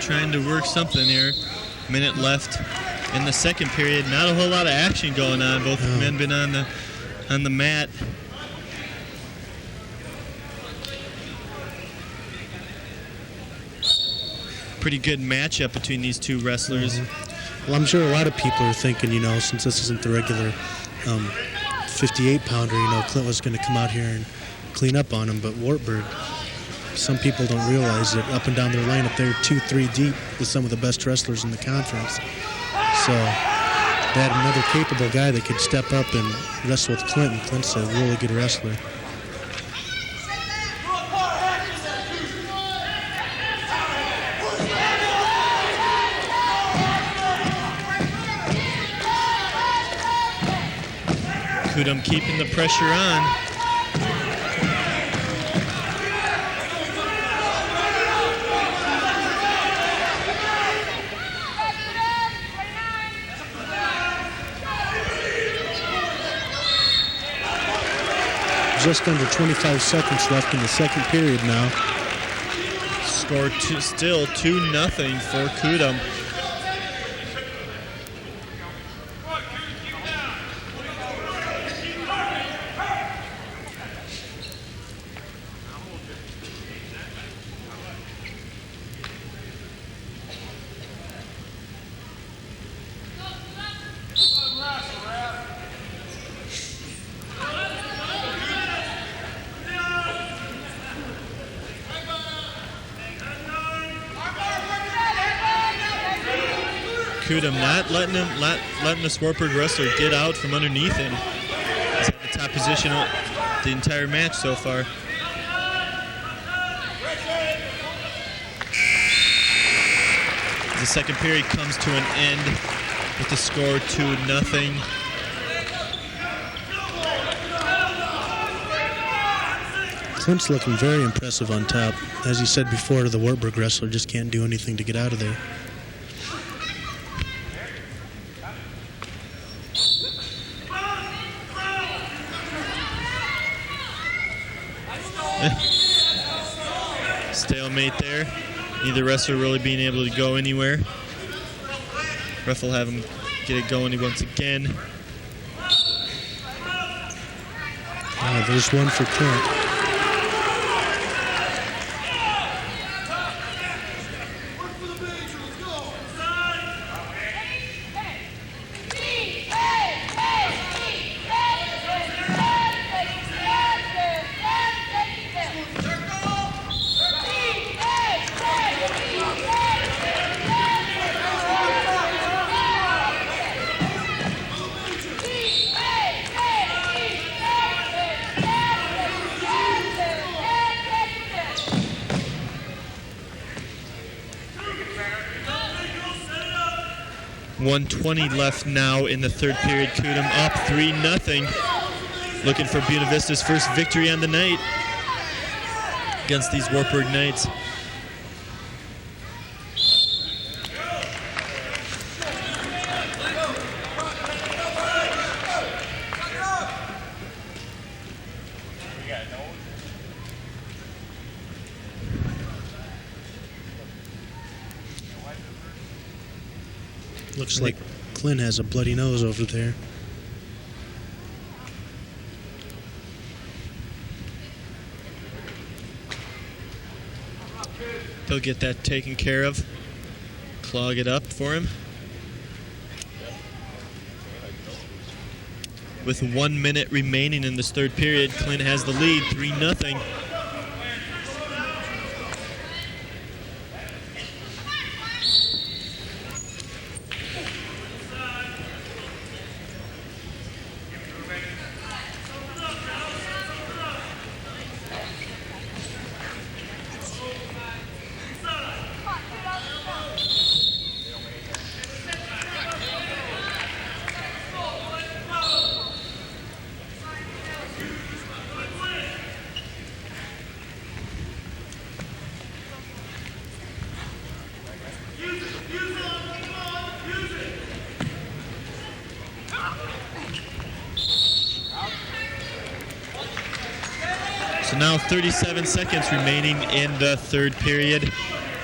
Trying to work something here. Minute left in the second period. Not a whole lot of action going on. Both men been on the mat. Pretty good matchup between these two wrestlers. Well, I'm sure a lot of people are thinking, you know, since this isn't the regular 58-pounder, you know, Clint was going to come out here and clean up on him, but Wartburg, some people don't realize that up and down their lineup, they're 2-3 deep with some of the best wrestlers in the conference. So they had another capable guy that could step up and wrestle with Clint, and Clint's a really good wrestler. Kudum keeping the pressure on. Just under 25 seconds left in the second period now. Score still 2-0 for Kudum. Kudum not letting this Wartburg wrestler get out from underneath him. He's at the top position the entire match so far. The second period comes to an end with the score 2-0. Clint's looking very impressive on top. As he said before, the Wartburg wrestler just can't do anything to get out of there. Stalemate there. Neither wrestler really being able to go anywhere. Ref will have him get it going once again. There's one for Clint. .120 left now in the third period. Kudum up 3-0. Looking for Buena Vista's first victory on the night against these Wartburg Knights. Looks like Clint has a bloody nose over there. They'll get that taken care of. Clog it up for him. With 1 minute remaining in this third period, Clint has the lead, 3-0. So now 37 seconds remaining in the third period.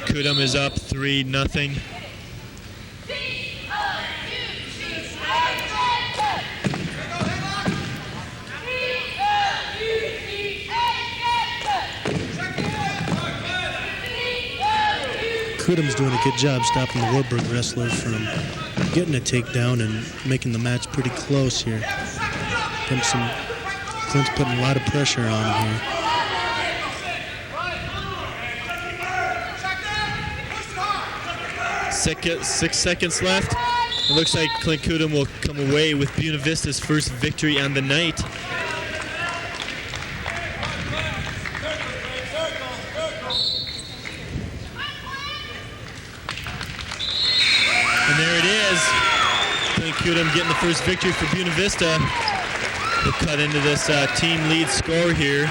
Kudum is up 3-0. Kudum's doing a good job stopping the Wartburg wrestler from getting a takedown and making the match pretty close here. Clint's putting a lot of pressure on him here. 6 seconds left. It looks like Clint Cudum will come away with Buena Vista's first victory on the night. And there it is. Clint Cudum getting the first victory for Buena Vista. We'll cut into this team lead score here.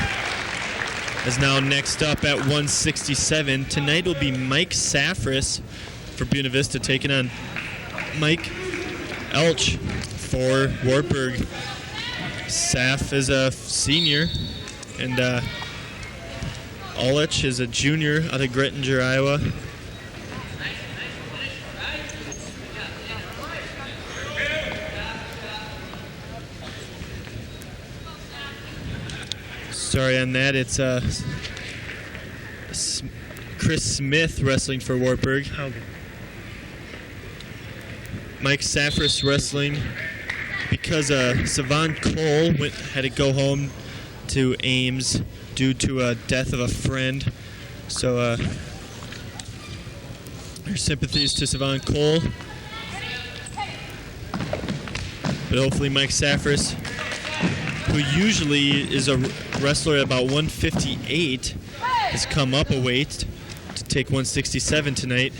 Is now next up at 167. Tonight will be Mike Safris for Buena Vista taking on Mike Elch for Wartburg. Saf is a senior, and Ulrich is a junior out of Grettinger, Iowa. Sorry on that, it's Chris Smith wrestling for Wartburg. Mike Safris wrestling because Savon Cole had to go home to Ames due to a death of a friend. So our sympathies to Savon Cole. But hopefully Mike Safris, who usually is a wrestler at about 158, has come up a weight to take 167 tonight.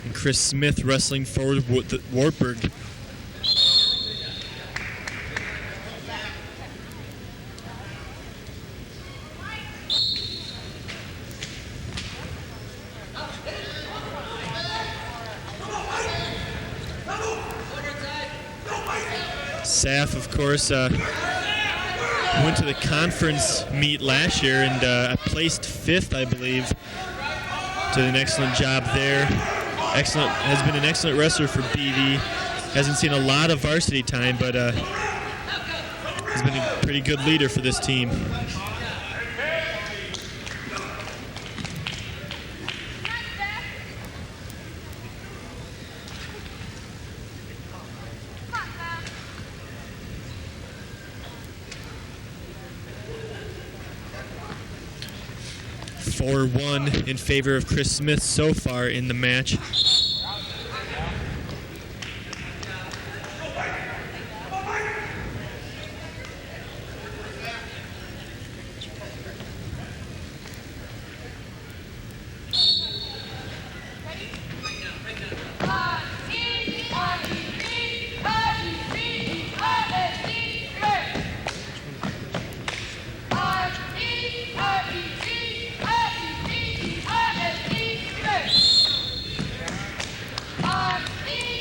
And Chris Smith wrestling for Wartburg. Saf, of course, went to the conference meet last year and placed 5th, I believe. Did an excellent job there. Excellent, has been an excellent wrestler for BV. Hasn't seen a lot of varsity time, but has been a pretty good leader for this team. One in favor of Chris Smith so far in the match.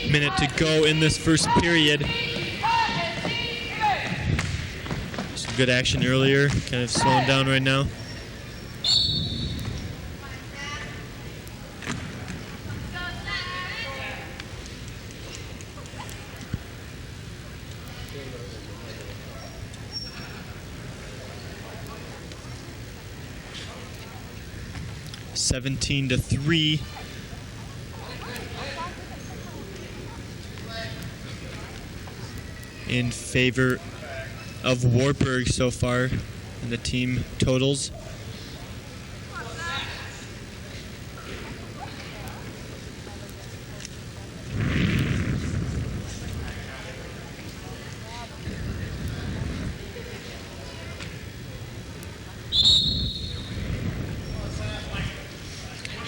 Minute to go in this first period. Some good action earlier, kind of slowing down right now. (17-3). In favor of Wartburg so far in the team totals.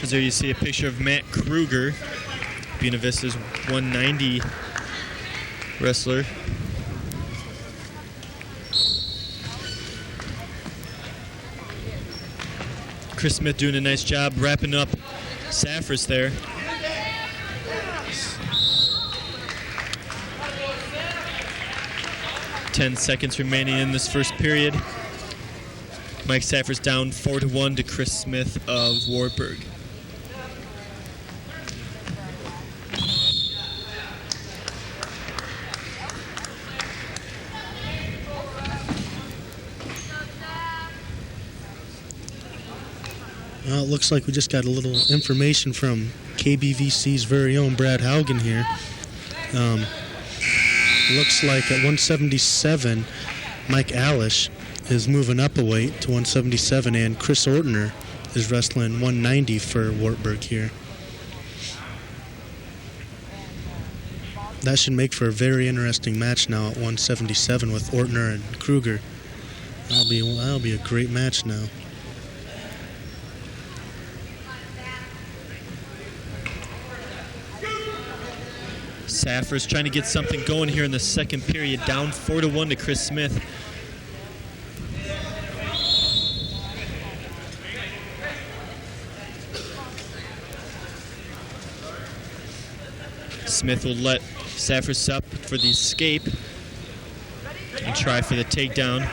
As there you see a picture of Matt Kruger, Buena Vista's 190 wrestler. Chris Smith doing a nice job wrapping up Safris there. Ten seconds remaining in this first period. Mike Safris down 4-1 to Chris Smith of Wartburg. Well, it looks like we just got a little information from KBVC's very own Brad Haugen here. Looks like at 177, Mike Alish is moving up a weight to 177, and Chris Ortner is wrestling 190 for Wartburg here. That should make for a very interesting match now at 177 with Ortner and Kruger. That'll be a great match now. Saffers trying to get something going here in the second period, down 4-1 to Chris Smith. Smith will let Saffers up for the escape and try for the takedown.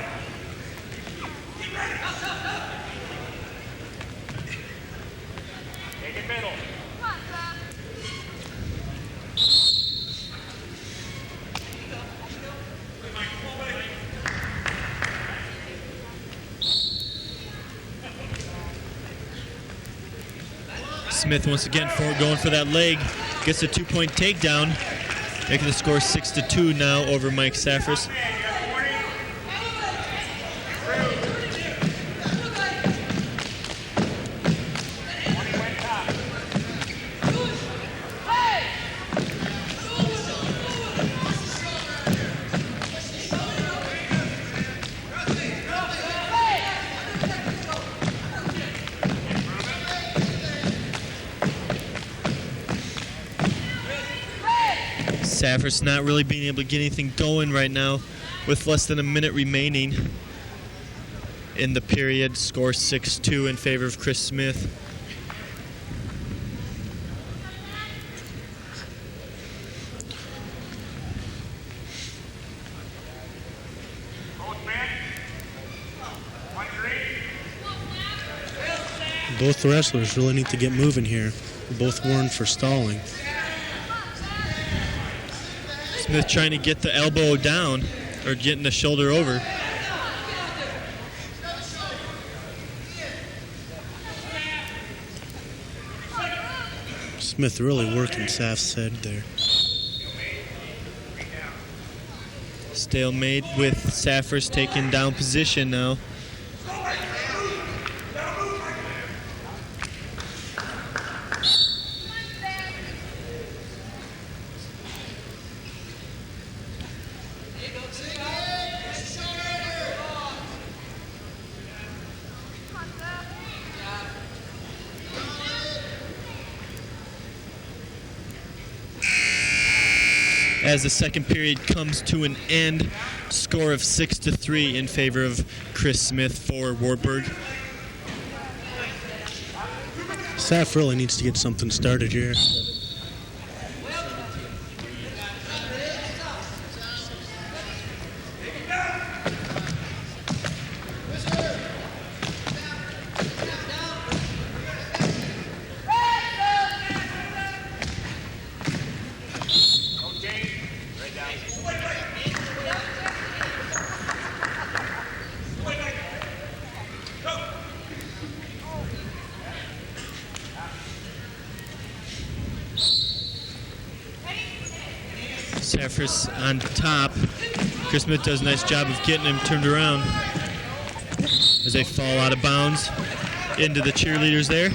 Smith once again going for that leg, gets a 2-point takedown, making the score 6-2 now over Mike Saffers. Saffers not really being able to get anything going right now with less than a minute remaining in the period. Score 6-2 in favor of Chris Smith. Both wrestlers really need to get moving here. Both warned for stalling. Smith trying to get the elbow down, or getting the shoulder over. Smith really working Saff's head there. Stalemate with Saffers taking down position now. As the second period comes to an end, score of 6-3 in favor of Chris Smith for Wartburg. Saff really needs to get something started here. Saffers on top. Chris Smith does a nice job of getting him turned around as they fall out of bounds into the cheerleaders there.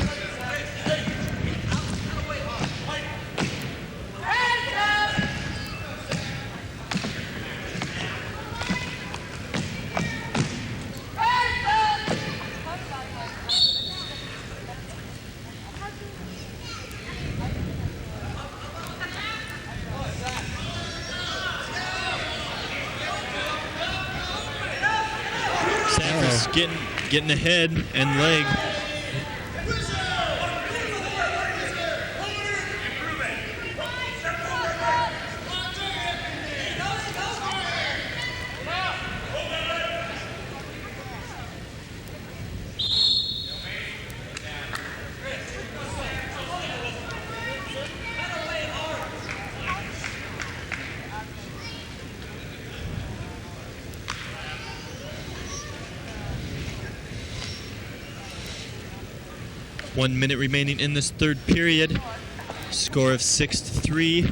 Getting ahead and leg. One minute remaining in this third period. Score of 6-3.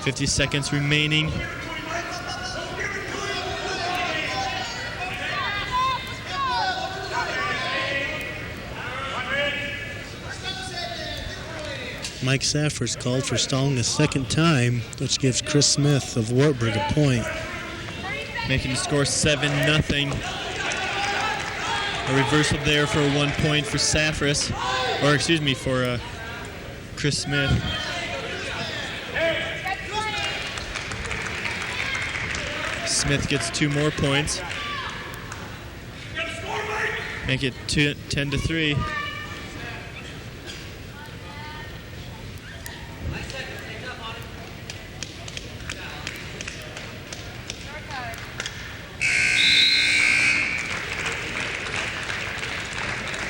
50 seconds remaining. Mike Safford's called for stalling a second time, which gives Chris Smith of Wartburg a point. Making the score 7-0. A reversal there for 1 point for Saffris, or excuse me, for Chris Smith. Smith gets 2 more points. Make it 10-3.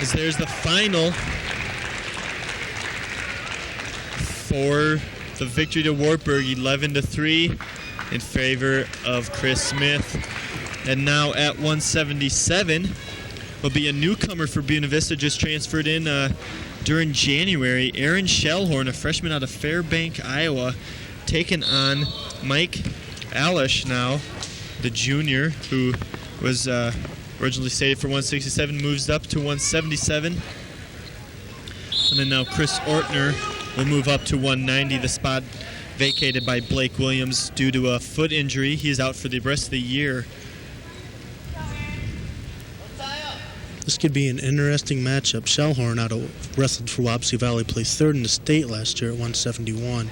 As there's the final for the victory to Wartburg, 11-3 in favor of Chris Smith. And now at 177 will be a newcomer for Buena Vista, just transferred in during January. Aaron Shellhorn, a freshman out of Fairbank, Iowa, taking on Mike Alish now, the junior, who was originally slated for 167, moves up to 177. And then now Chris Ortner will move up to 190, the spot vacated by Blake Williams due to a foot injury. He's out for the rest of the year. This could be an interesting matchup. Shellhorn, out of wrestled for Wapsie Valley, placed third in the state last year at 171.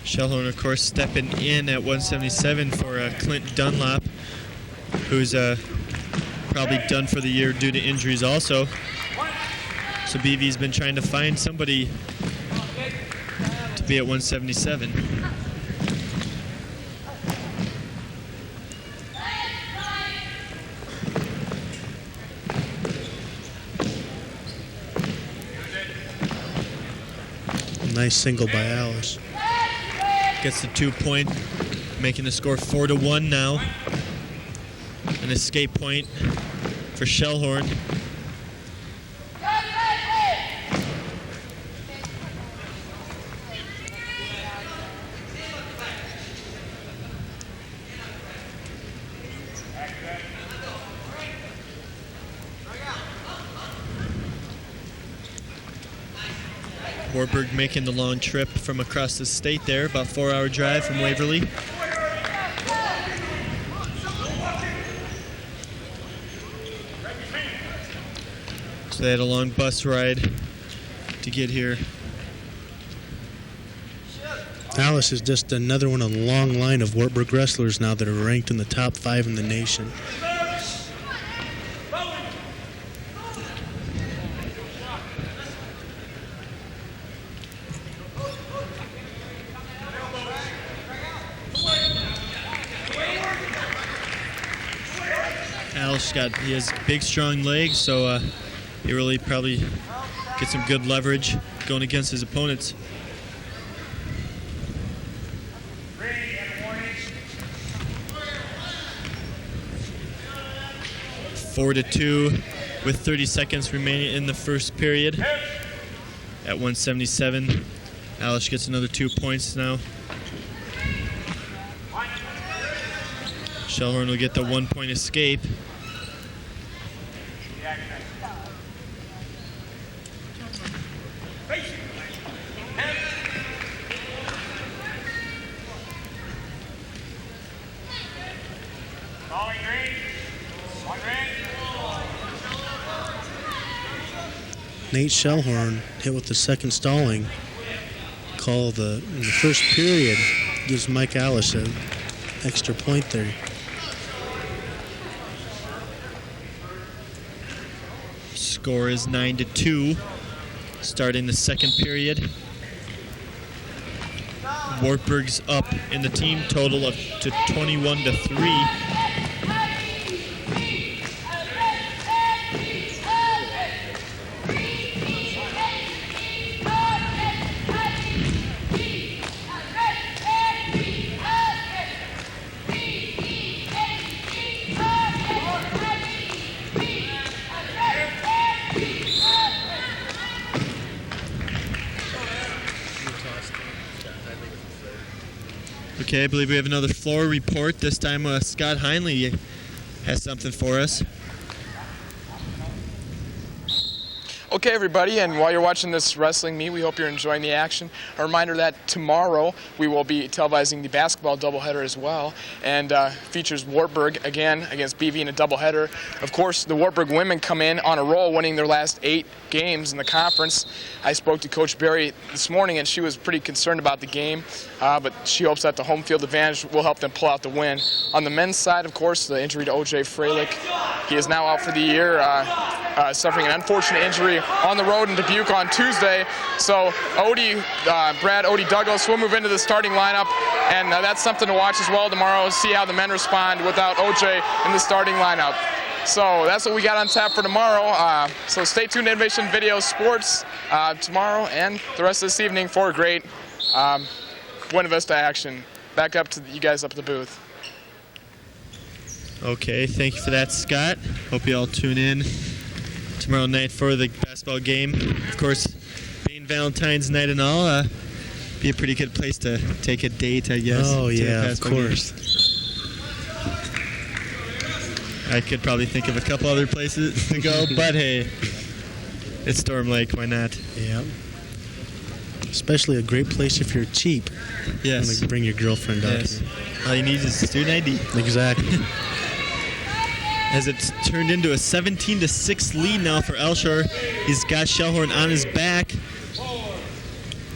Shellhorn, of course, stepping in at 177 for Clint Dunlop, who's probably done for the year due to injuries also. So BV's been trying to find somebody to be at 177. Nice single by Alice. Gets the 2 point, making the score 4-1 now. An escape point for Shellhorn. Wartburg making the long trip from across the state there, about 4-hour drive from Waverly. So they had a long bus ride to get here. Alice is just another one of a long line of Wartburg wrestlers now that are ranked in the top 5 in the nation. He has big, strong legs, so he really probably gets some good leverage going against his opponents. Four to 2 with 30 seconds remaining in the first period. At 177, Alish gets another 2 points now. Shellhorn will get the 1 point escape. Nate Shellhorn hit with the second stalling call in the first period, gives Mike Alice an extra point there. Score is 9-2, starting the second period. Wartburg's up in the team total to 21-3. Okay, I believe we have another floor report. This time Scott Heinley has something for us. Okay, everybody, and while you're watching this wrestling meet, we hope you're enjoying the action. A reminder that tomorrow we will be televising the basketball doubleheader as well, and features Wartburg again against BV in a doubleheader. Of course, the Wartburg women come in on a roll, winning their last 8 games in the conference. I spoke to Coach Barry this morning, and she was pretty concerned about the game, but she hopes that the home field advantage will help them pull out the win. On the men's side, of course, the injury to O.J. Freilich. He is now out for the year, suffering an unfortunate injury on the road in Dubuque on Tuesday. So Brad Douglas will move into the starting lineup, and that's something to watch as well tomorrow, see how the men respond without O.J. in the starting lineup. So that's what we got on tap for tomorrow. So stay tuned to Innovation Video Sports tomorrow and the rest of this evening for a great Buena Vista action. Back up to you guys up at the booth. Okay, thank you for that, Scott. Hope you all tune in tomorrow night for the basketball game. Of course, being Valentine's night and all, be a pretty good place to take a date, I guess. Oh, yeah, of course. I could probably think of a couple other places to go, but hey, it's Storm Lake, why not? Yeah. Especially a great place if you're cheap. Yes. And bring your girlfriend out here. All you need is a student ID. Exactly. As it's turned into a 17-6 lead now for Elshore. He's got Shellhorn on his back.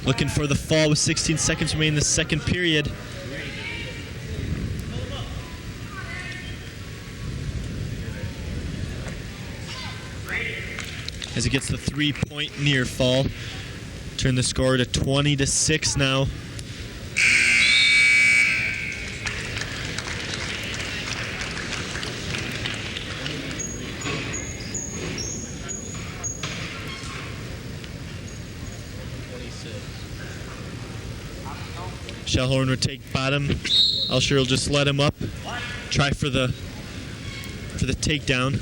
Looking for the fall with 16 seconds remaining in the second period. As he gets the 3-point near fall. Turn the score to 20-6 now. Shellhorn would take bottom. Elsher will just let him up. Try for the takedown.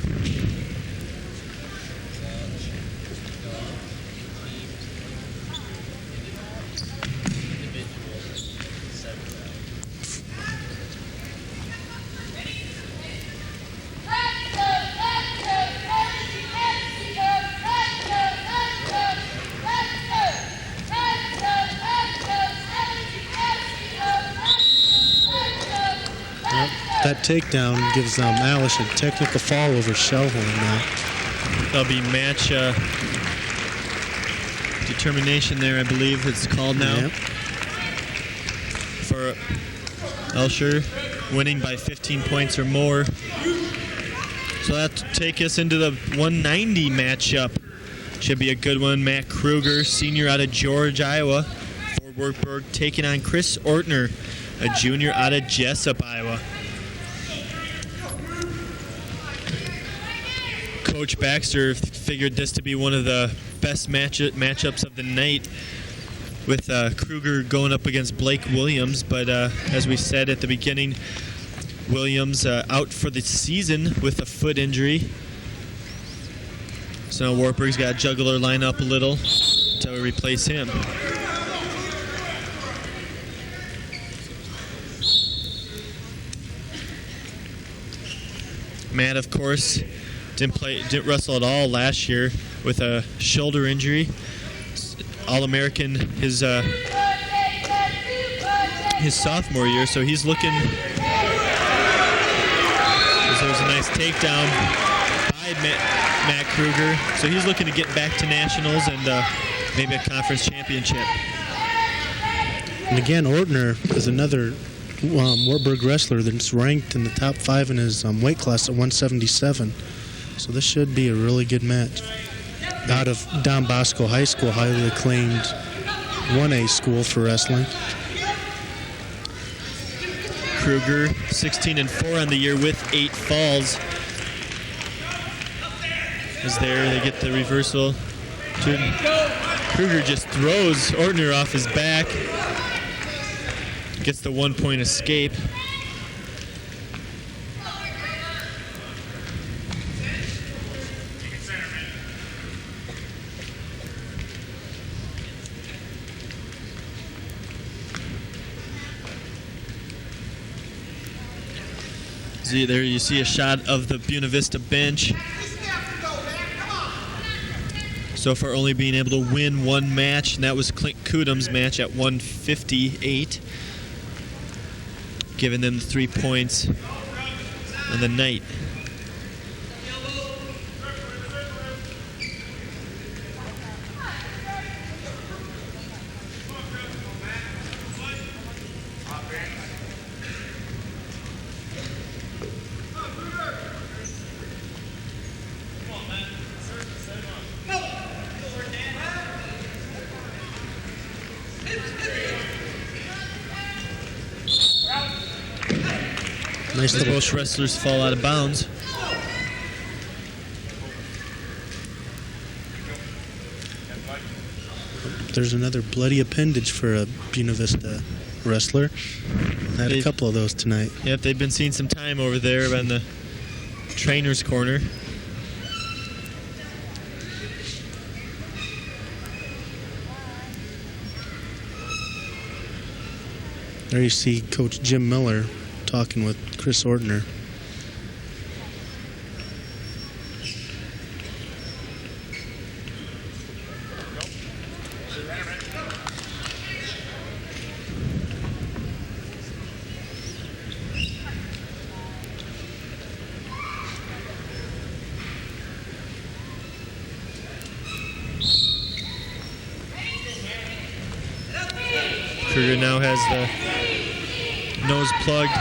That takedown gives Alish a technical fall over Shellhorn now. That'll be match determination there, I believe it's called now. Yep. For Elsher, winning by 15 points or more. So that'll take us into the 190 matchup. Should be a good one. Matt Kruger, senior out of George, Iowa. For Wartburg, taking on Chris Ortner, a junior out of Jessup, Iowa. Coach Baxter figured this to be one of the best matchups of the night, with Kruger going up against Blake Williams. But as we said at the beginning, Williams out for the season with a foot injury. So now Wartburg's got to juggle their lineup a little to replace him. Matt, of course, didn't wrestle at all last year with a shoulder injury. All-American his sophomore year, so he's looking. There was a nice takedown by Matt Kruger, so he's looking to get back to nationals and maybe a conference championship. And again, Ortner is another Wartburg wrestler that's ranked in the top 5 in his weight class at 177. So this should be a really good match. Out of Don Bosco High School, highly acclaimed 1A school for wrestling. Kruger, 16-4 on the year with 8 falls. Is there, they get the reversal. Kruger just throws Ortner off his back. Gets the 1-point escape. See, there you see a shot of the Buena Vista bench. So far only being able to win one match, and that was Clint Kudum's match at 158, giving them the 3 points on the night. Nice little Both wrestlers fall out of bounds. There's another bloody appendage for a Buena Vista wrestler. Had a couple of those tonight. Yep, they've been seeing some time over there on the trainer's corner. There you see Coach Jim Miller talking with Chris Ortner. Kruger now has the nose plugged.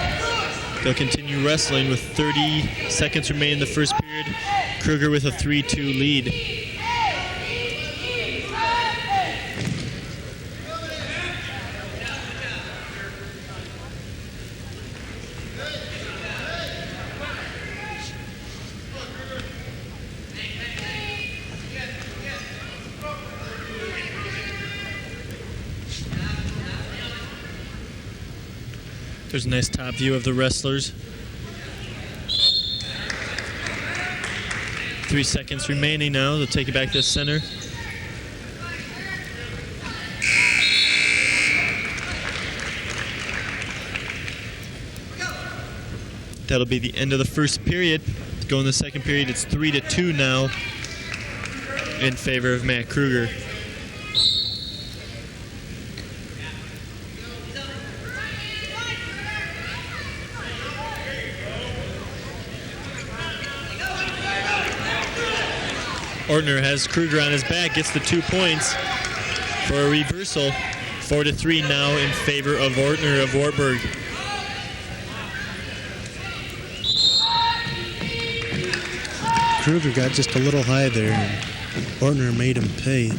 They'll continue wrestling with 30 seconds remaining in the first period. Kruger with a 3-2 lead. There's a nice top view of the wrestlers. 3 seconds remaining now. They'll take it back to the center. That'll be the end of the first period. Go in the second period. It's 3-2 now in favor of Matt Kruger. Ortner has Kruger on his back, gets the 2 points for a reversal. 4-3 now in favor of Ortner of Wartburg. Kruger got just a little high there, and Ortner made him pay.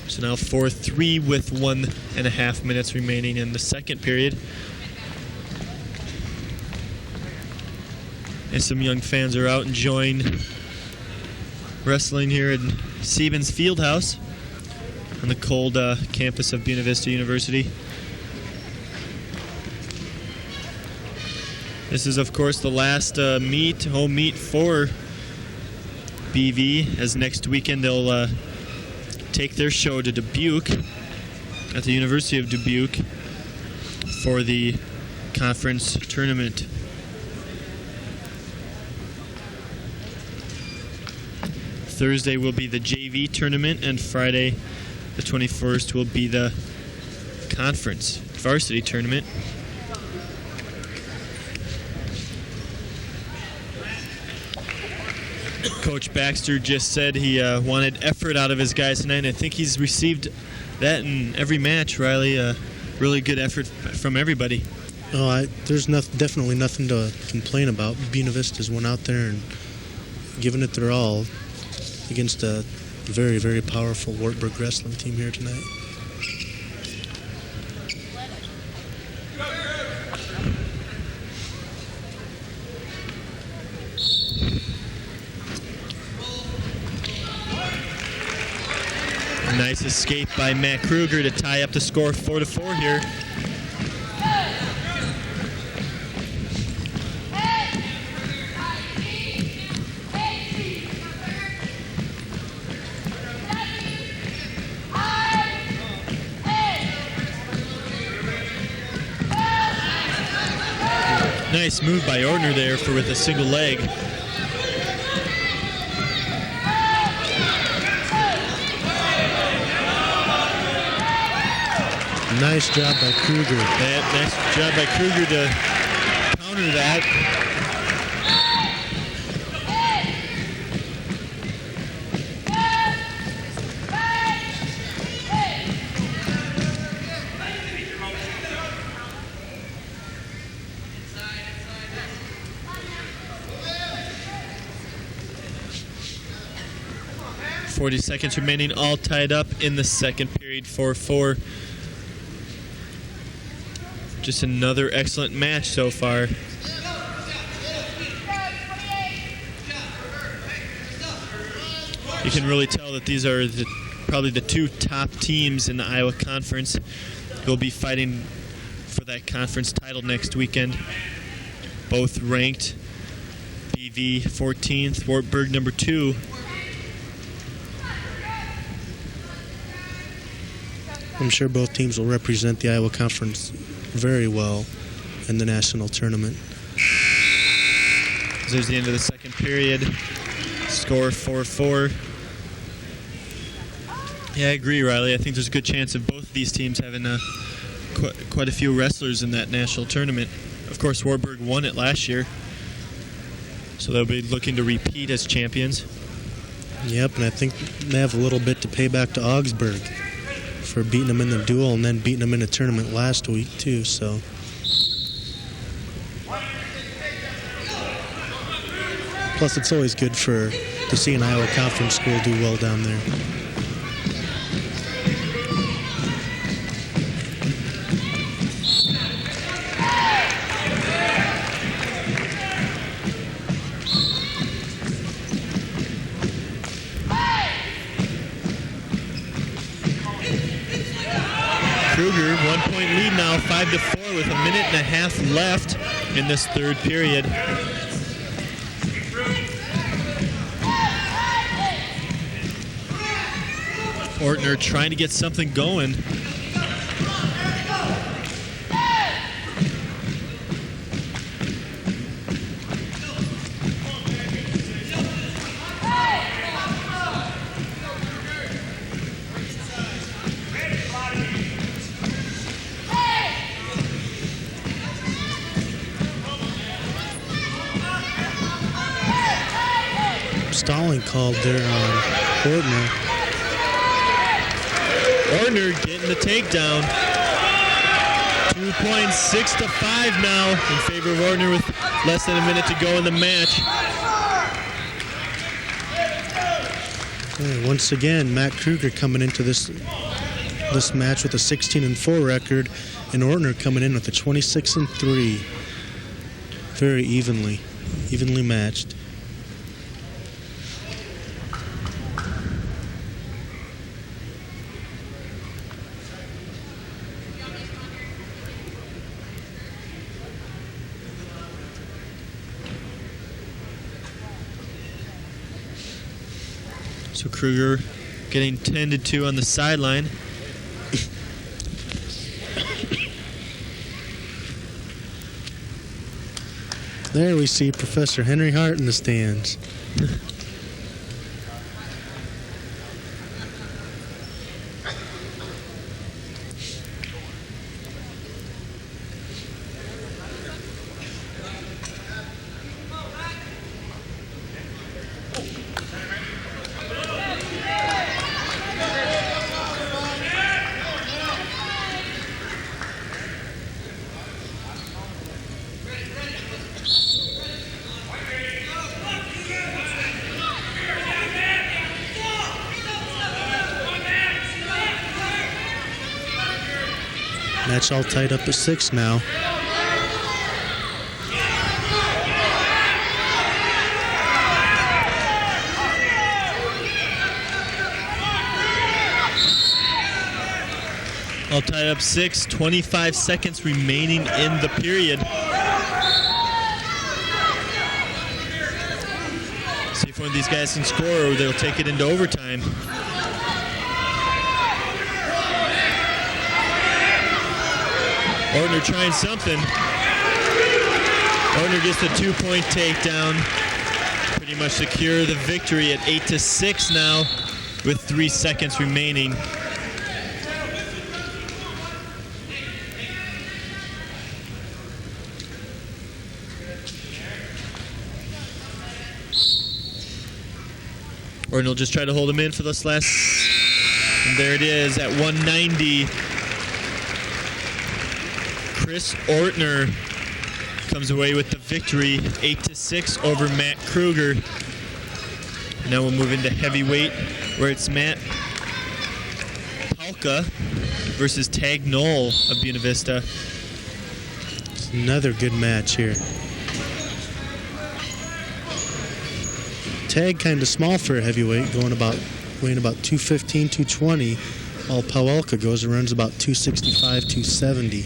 So now 4-3 with 1.5 minutes remaining in the second period. And some young fans are out enjoying wrestling here at Siebens Fieldhouse on the cold campus of Buena Vista University. This is, of course, the last home meet for BV, as next weekend they'll take their show to Dubuque at the University of Dubuque for the conference tournament. Thursday will be the JV tournament, and Friday the 21st will be the conference varsity tournament. Coach Baxter just said he wanted effort out of his guys tonight, and I think he's received that in every match, Riley. Really good effort from everybody. There's definitely nothing to complain about. Buena Vista's went out there and given it their all against a very, very powerful Wartburg wrestling team here tonight. Nice escape by Matt Kruger to tie up the score 4-4 here. nice move by Ortner there with a single leg. Nice job by Kruger. Nice job by Kruger to counter that. .40 seconds remaining, all tied up in the second period, 4-4. Just another excellent match so far. You can really tell that these are probably the two top teams in the Iowa Conference who will be fighting for that conference title next weekend. Both ranked, BV 14th, Wartburg number 2. I'm sure both teams will represent the Iowa Conference very well in the national tournament. There's the end of the second period. Score 4-4. Yeah, I agree, Riley. I think there's a good chance of both of these teams having quite a few wrestlers in that national tournament. Of course, Wartburg won it last year, so they'll be looking to repeat as champions. Yep, and I think they have a little bit to pay back to Augsburg for beating them in the duel and then beating them in the tournament last week too. So plus it's always good to see an Iowa Conference school do well down there. Kruger, 1 point lead now, 5-4 with a minute and a half left in this third period. Ortner trying to get something going. Stalling called there on Ortner. Ortner getting the takedown. 2 points, 6-5 now in favor of Ortner with less than a minute to go in the match. Yeah, once again, Matt Kruger coming into this match with a 16-4 record, and Ortner coming in with a 26-3. Very evenly matched. So Kruger getting tended to on the sideline. There we see Professor Henry Hart in the stands. Match all tied up at 6 now. All tied up 6, 25 seconds remaining in the period. See if one of these guys can score or they'll take it into overtime. Ortner trying something. Ortner gets the 2-point takedown. Pretty much secure the victory at 8-6 now with 3 seconds remaining. Ortner will just try to hold him in for this last. And there it is at 190. Chris Ortner comes away with the victory, 8-6 over Matt Kruger. Now we'll move into heavyweight, where it's Matt Palka versus Tag Knoll of Buena Vista. It's another good match here. Tag kind of small for a heavyweight, weighing about 215, 220. While Palka goes and runs about 265, 270.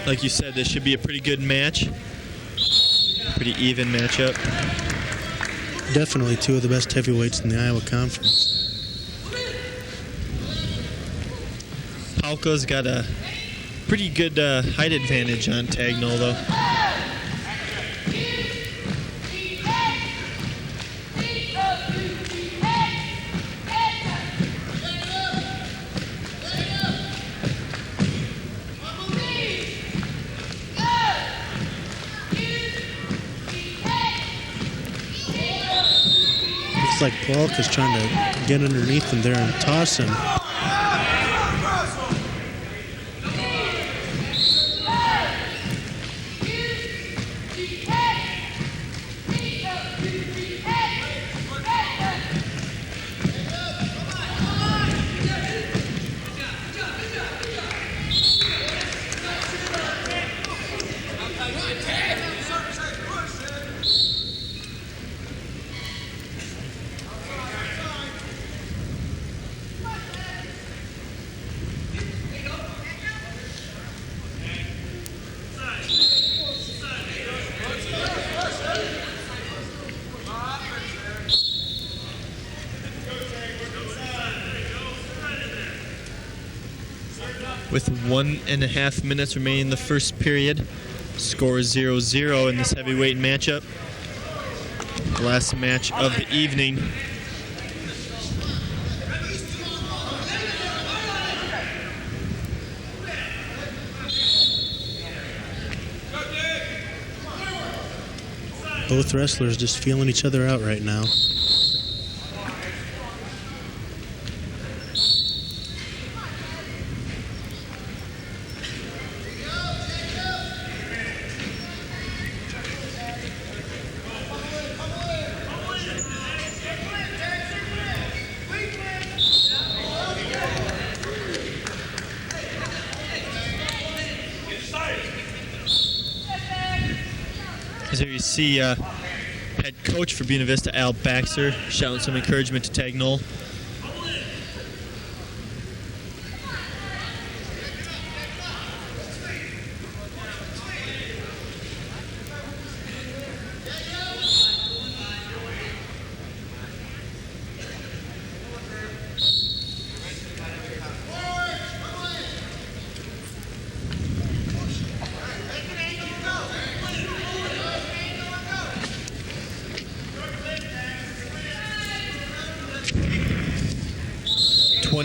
Like you said, this should be a pretty good match. Pretty even matchup. Definitely two of the best heavyweights in the Iowa Conference. Palka's got a pretty good height advantage on Tag Knoll, though. Like Palka's trying to get underneath him there and toss him. With 1.5 minutes remaining in the first period. Score is 0-0 in this heavyweight matchup. Last match of the evening. Both wrestlers just feeling each other out right now. As here you see head coach for Buena Vista, Al Baxter, shouting some encouragement to Tag Knoll.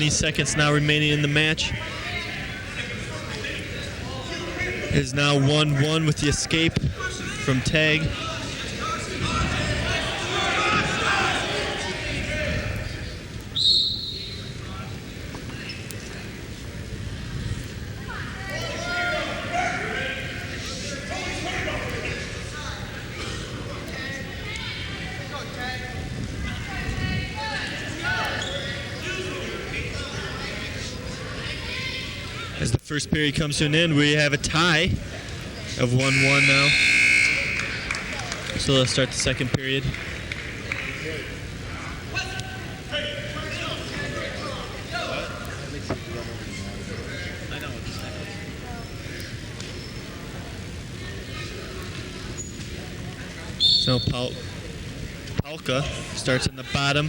Seconds now remaining in the match. It is now 1-1 with the escape from Tag. As the first period comes to an end, we have a tie of 1-1 now. So let's start the second period. So now Palka starts in the bottom,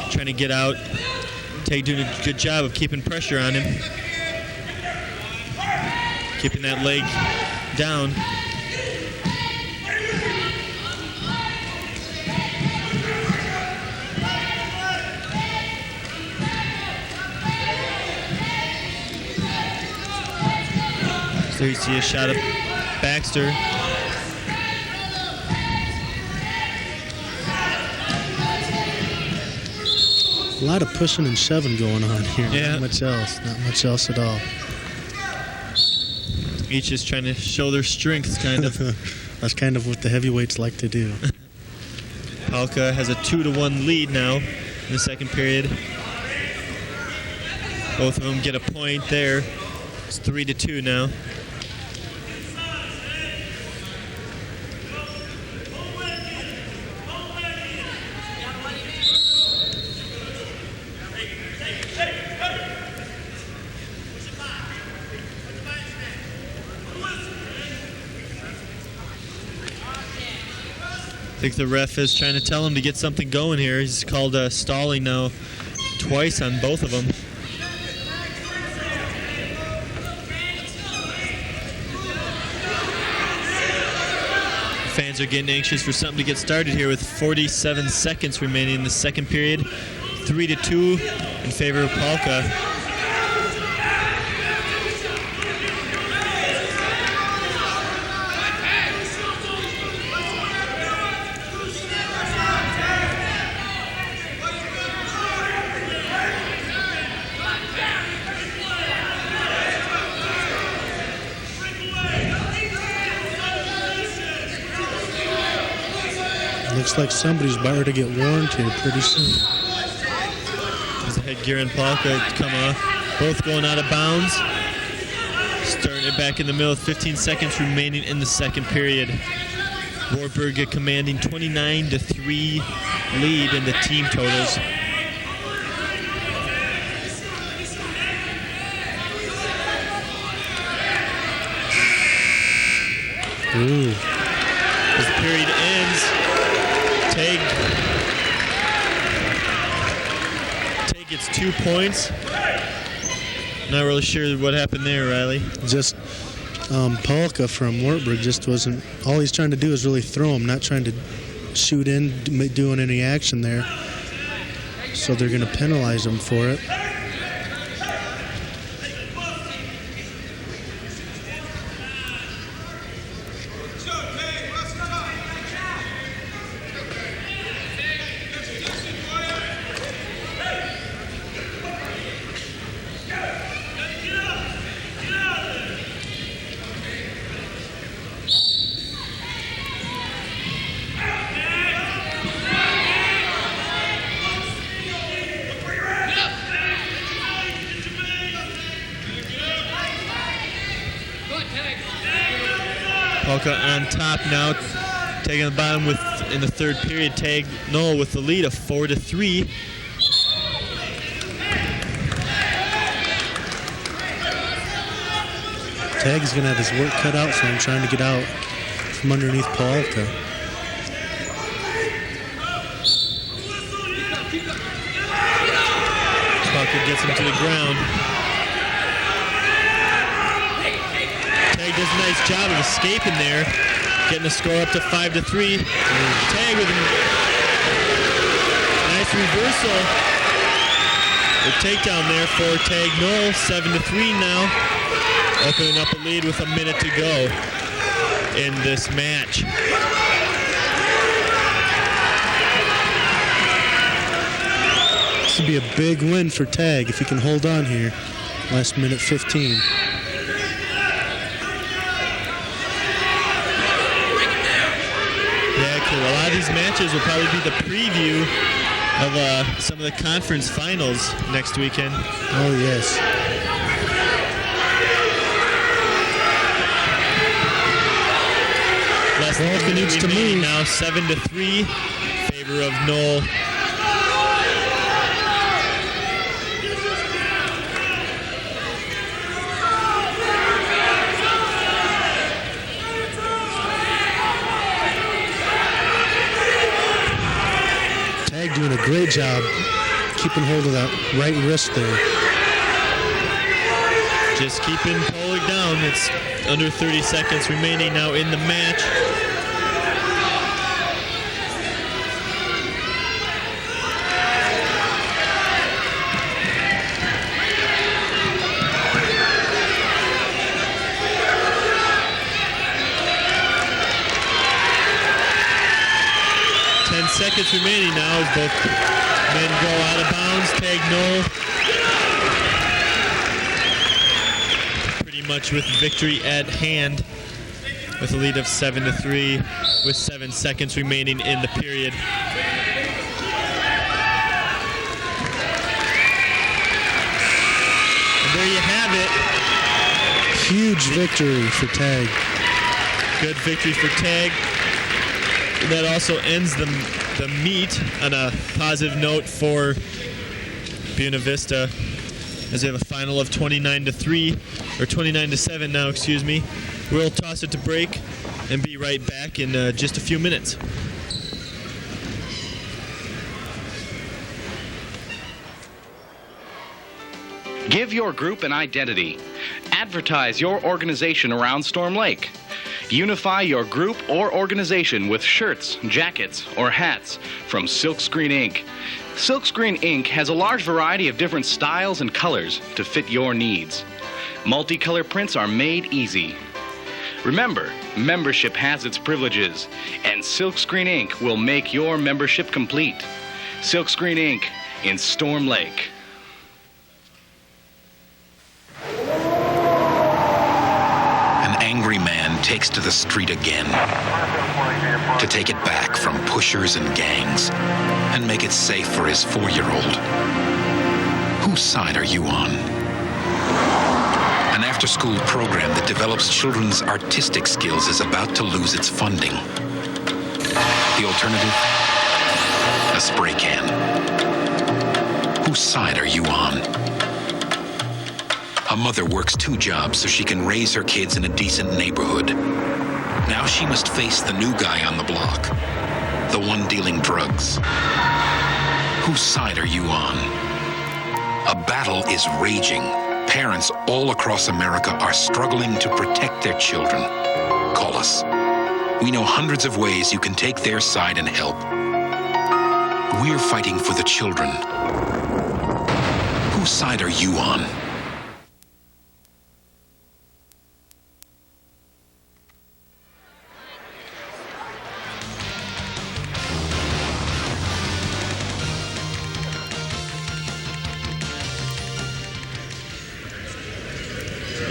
trying to get out. Tag doing a good job of keeping pressure on him. Keeping that leg down. So you see a shot of Baxter. A lot of pushing and shoving going on here. Yeah. Not much else at all. Each is trying to show their strengths, kind of. That's kind of what the heavyweights like to do. Palka has a 2-1 lead now in the second period. Both of them get a point there. It's 3-2 now. I think the ref is trying to tell him to get something going here. He's called stalling now twice on both of them. Fans are getting anxious for something to get started here with 47 seconds remaining in the second period. 3-2 in favor of Palka. Looks like somebody's about to get warned here pretty soon. As the headgear and Palka come off, both going out of bounds. Starting it back in the middle, 15 seconds remaining in the second period. Wartburg a commanding 29-3 lead in the team totals. Ooh. As the period ends, Tag gets 2 points. Not really sure what happened there, Riley. Just Palka from Wartburg just wasn't. All he's trying to do is really throw him, not trying to shoot in, doing any action there. So they're going to penalize him for it. Palka on top now, taking the bottom in the third period. Tag Noel with the lead of 4-3. Tag is going to have his work cut out, so I'm trying to get out from underneath Palka. Palka gets him to the ground. Tag does a nice job of escaping there, getting the score up to 5-3. Tag with a nice reversal. The takedown there for Tag Noel, 7-3 now, opening up a lead with a minute to go in this match. This would be a big win for Tag if he can hold on here. Last minute 15. A lot of these matches will probably be the preview of some of the conference finals next weekend. Oh, yes. Less than 12 minutes to move. Now 7-3, favor of Noel. great job keeping hold of that right wrist there. Just keeping Pollard down. It's under 30 seconds remaining now in the match. Seconds remaining now as both men go out of bounds. Tag no. Pretty much with victory at hand with a lead of 7-3 with 7 seconds remaining in the period. And there you have it. Huge victory for Tag. Good victory for Tag. That also ends the meet on a positive note for Buena Vista as they have a final of 29-3 or 29-7 now, excuse me. We'll toss it to break and be right back in just a few minutes. Give your group an identity. Advertise your organization around Storm Lake. Unify your group or organization with shirts, jackets, or hats from Silkscreen Ink. Silkscreen Ink has a large variety of different styles and colors to fit your needs. Multicolor prints are made easy. Remember, membership has its privileges, and Silkscreen Ink will make your membership complete. Silkscreen Ink in Storm Lake. Angry man takes to the street again to take it back from pushers and gangs and make it safe for his 4-year-old. Whose side are you on? An after-school program that develops children's artistic skills is about to lose its funding. The alternative? A spray can. Whose side are you on? A mother works 2 jobs so she can raise her kids in a decent neighborhood. Now she must face the new guy on the block, the one dealing drugs. Whose side are you on? A battle is raging. Parents all across America are struggling to protect their children. Call us. We know hundreds of ways you can take their side and help. We're fighting for the children. Whose side are you on?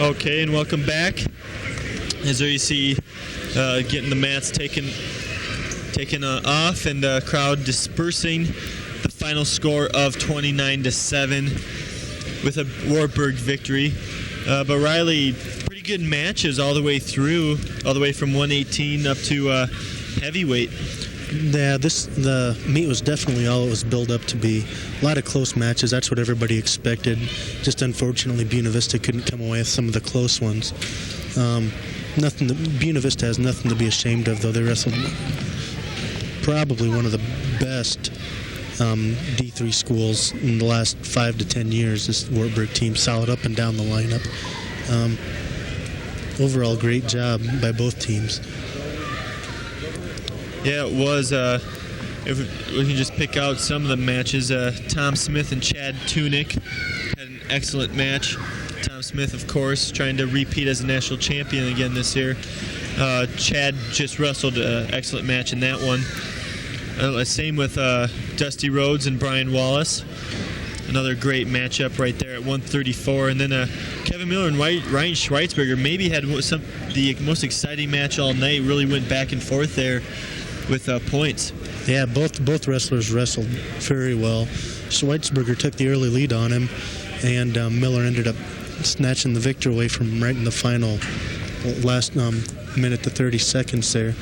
Okay, and welcome back. As there you see, getting the mats taken off and the crowd dispersing. The final score of 29-7 with a Wartburg victory. But Riley, pretty good matches all the way through, all the way from 118 up to heavyweight. Yeah, the meet was definitely all it was built up to be. A lot of close matches. That's what everybody expected. Just unfortunately, Buena Vista couldn't come away with some of the close ones. Buena Vista has nothing to be ashamed of, though. They wrestled probably one of the best D3 schools in the last 5 to 10 years. This Wartburg team, solid up and down the lineup. Overall, great job by both teams. Yeah, it was. If we can just pick out some of the matches, Tom Smith and Chad Tunick had an excellent match. Tom Smith, of course, trying to repeat as a national champion again this year. Chad just wrestled an excellent match in that one. Same with Dusty Rhodes and Brian Wallace. Another great matchup right there at 134. And then Kevin Miller and Ryan Schweitzberger maybe had the most exciting match all night. Really went back and forth there with points. Yeah, both wrestlers wrestled very well. Schweitzberger took the early lead on him, and Miller ended up snatching the victory away from him right in the final last minute to 30 seconds there.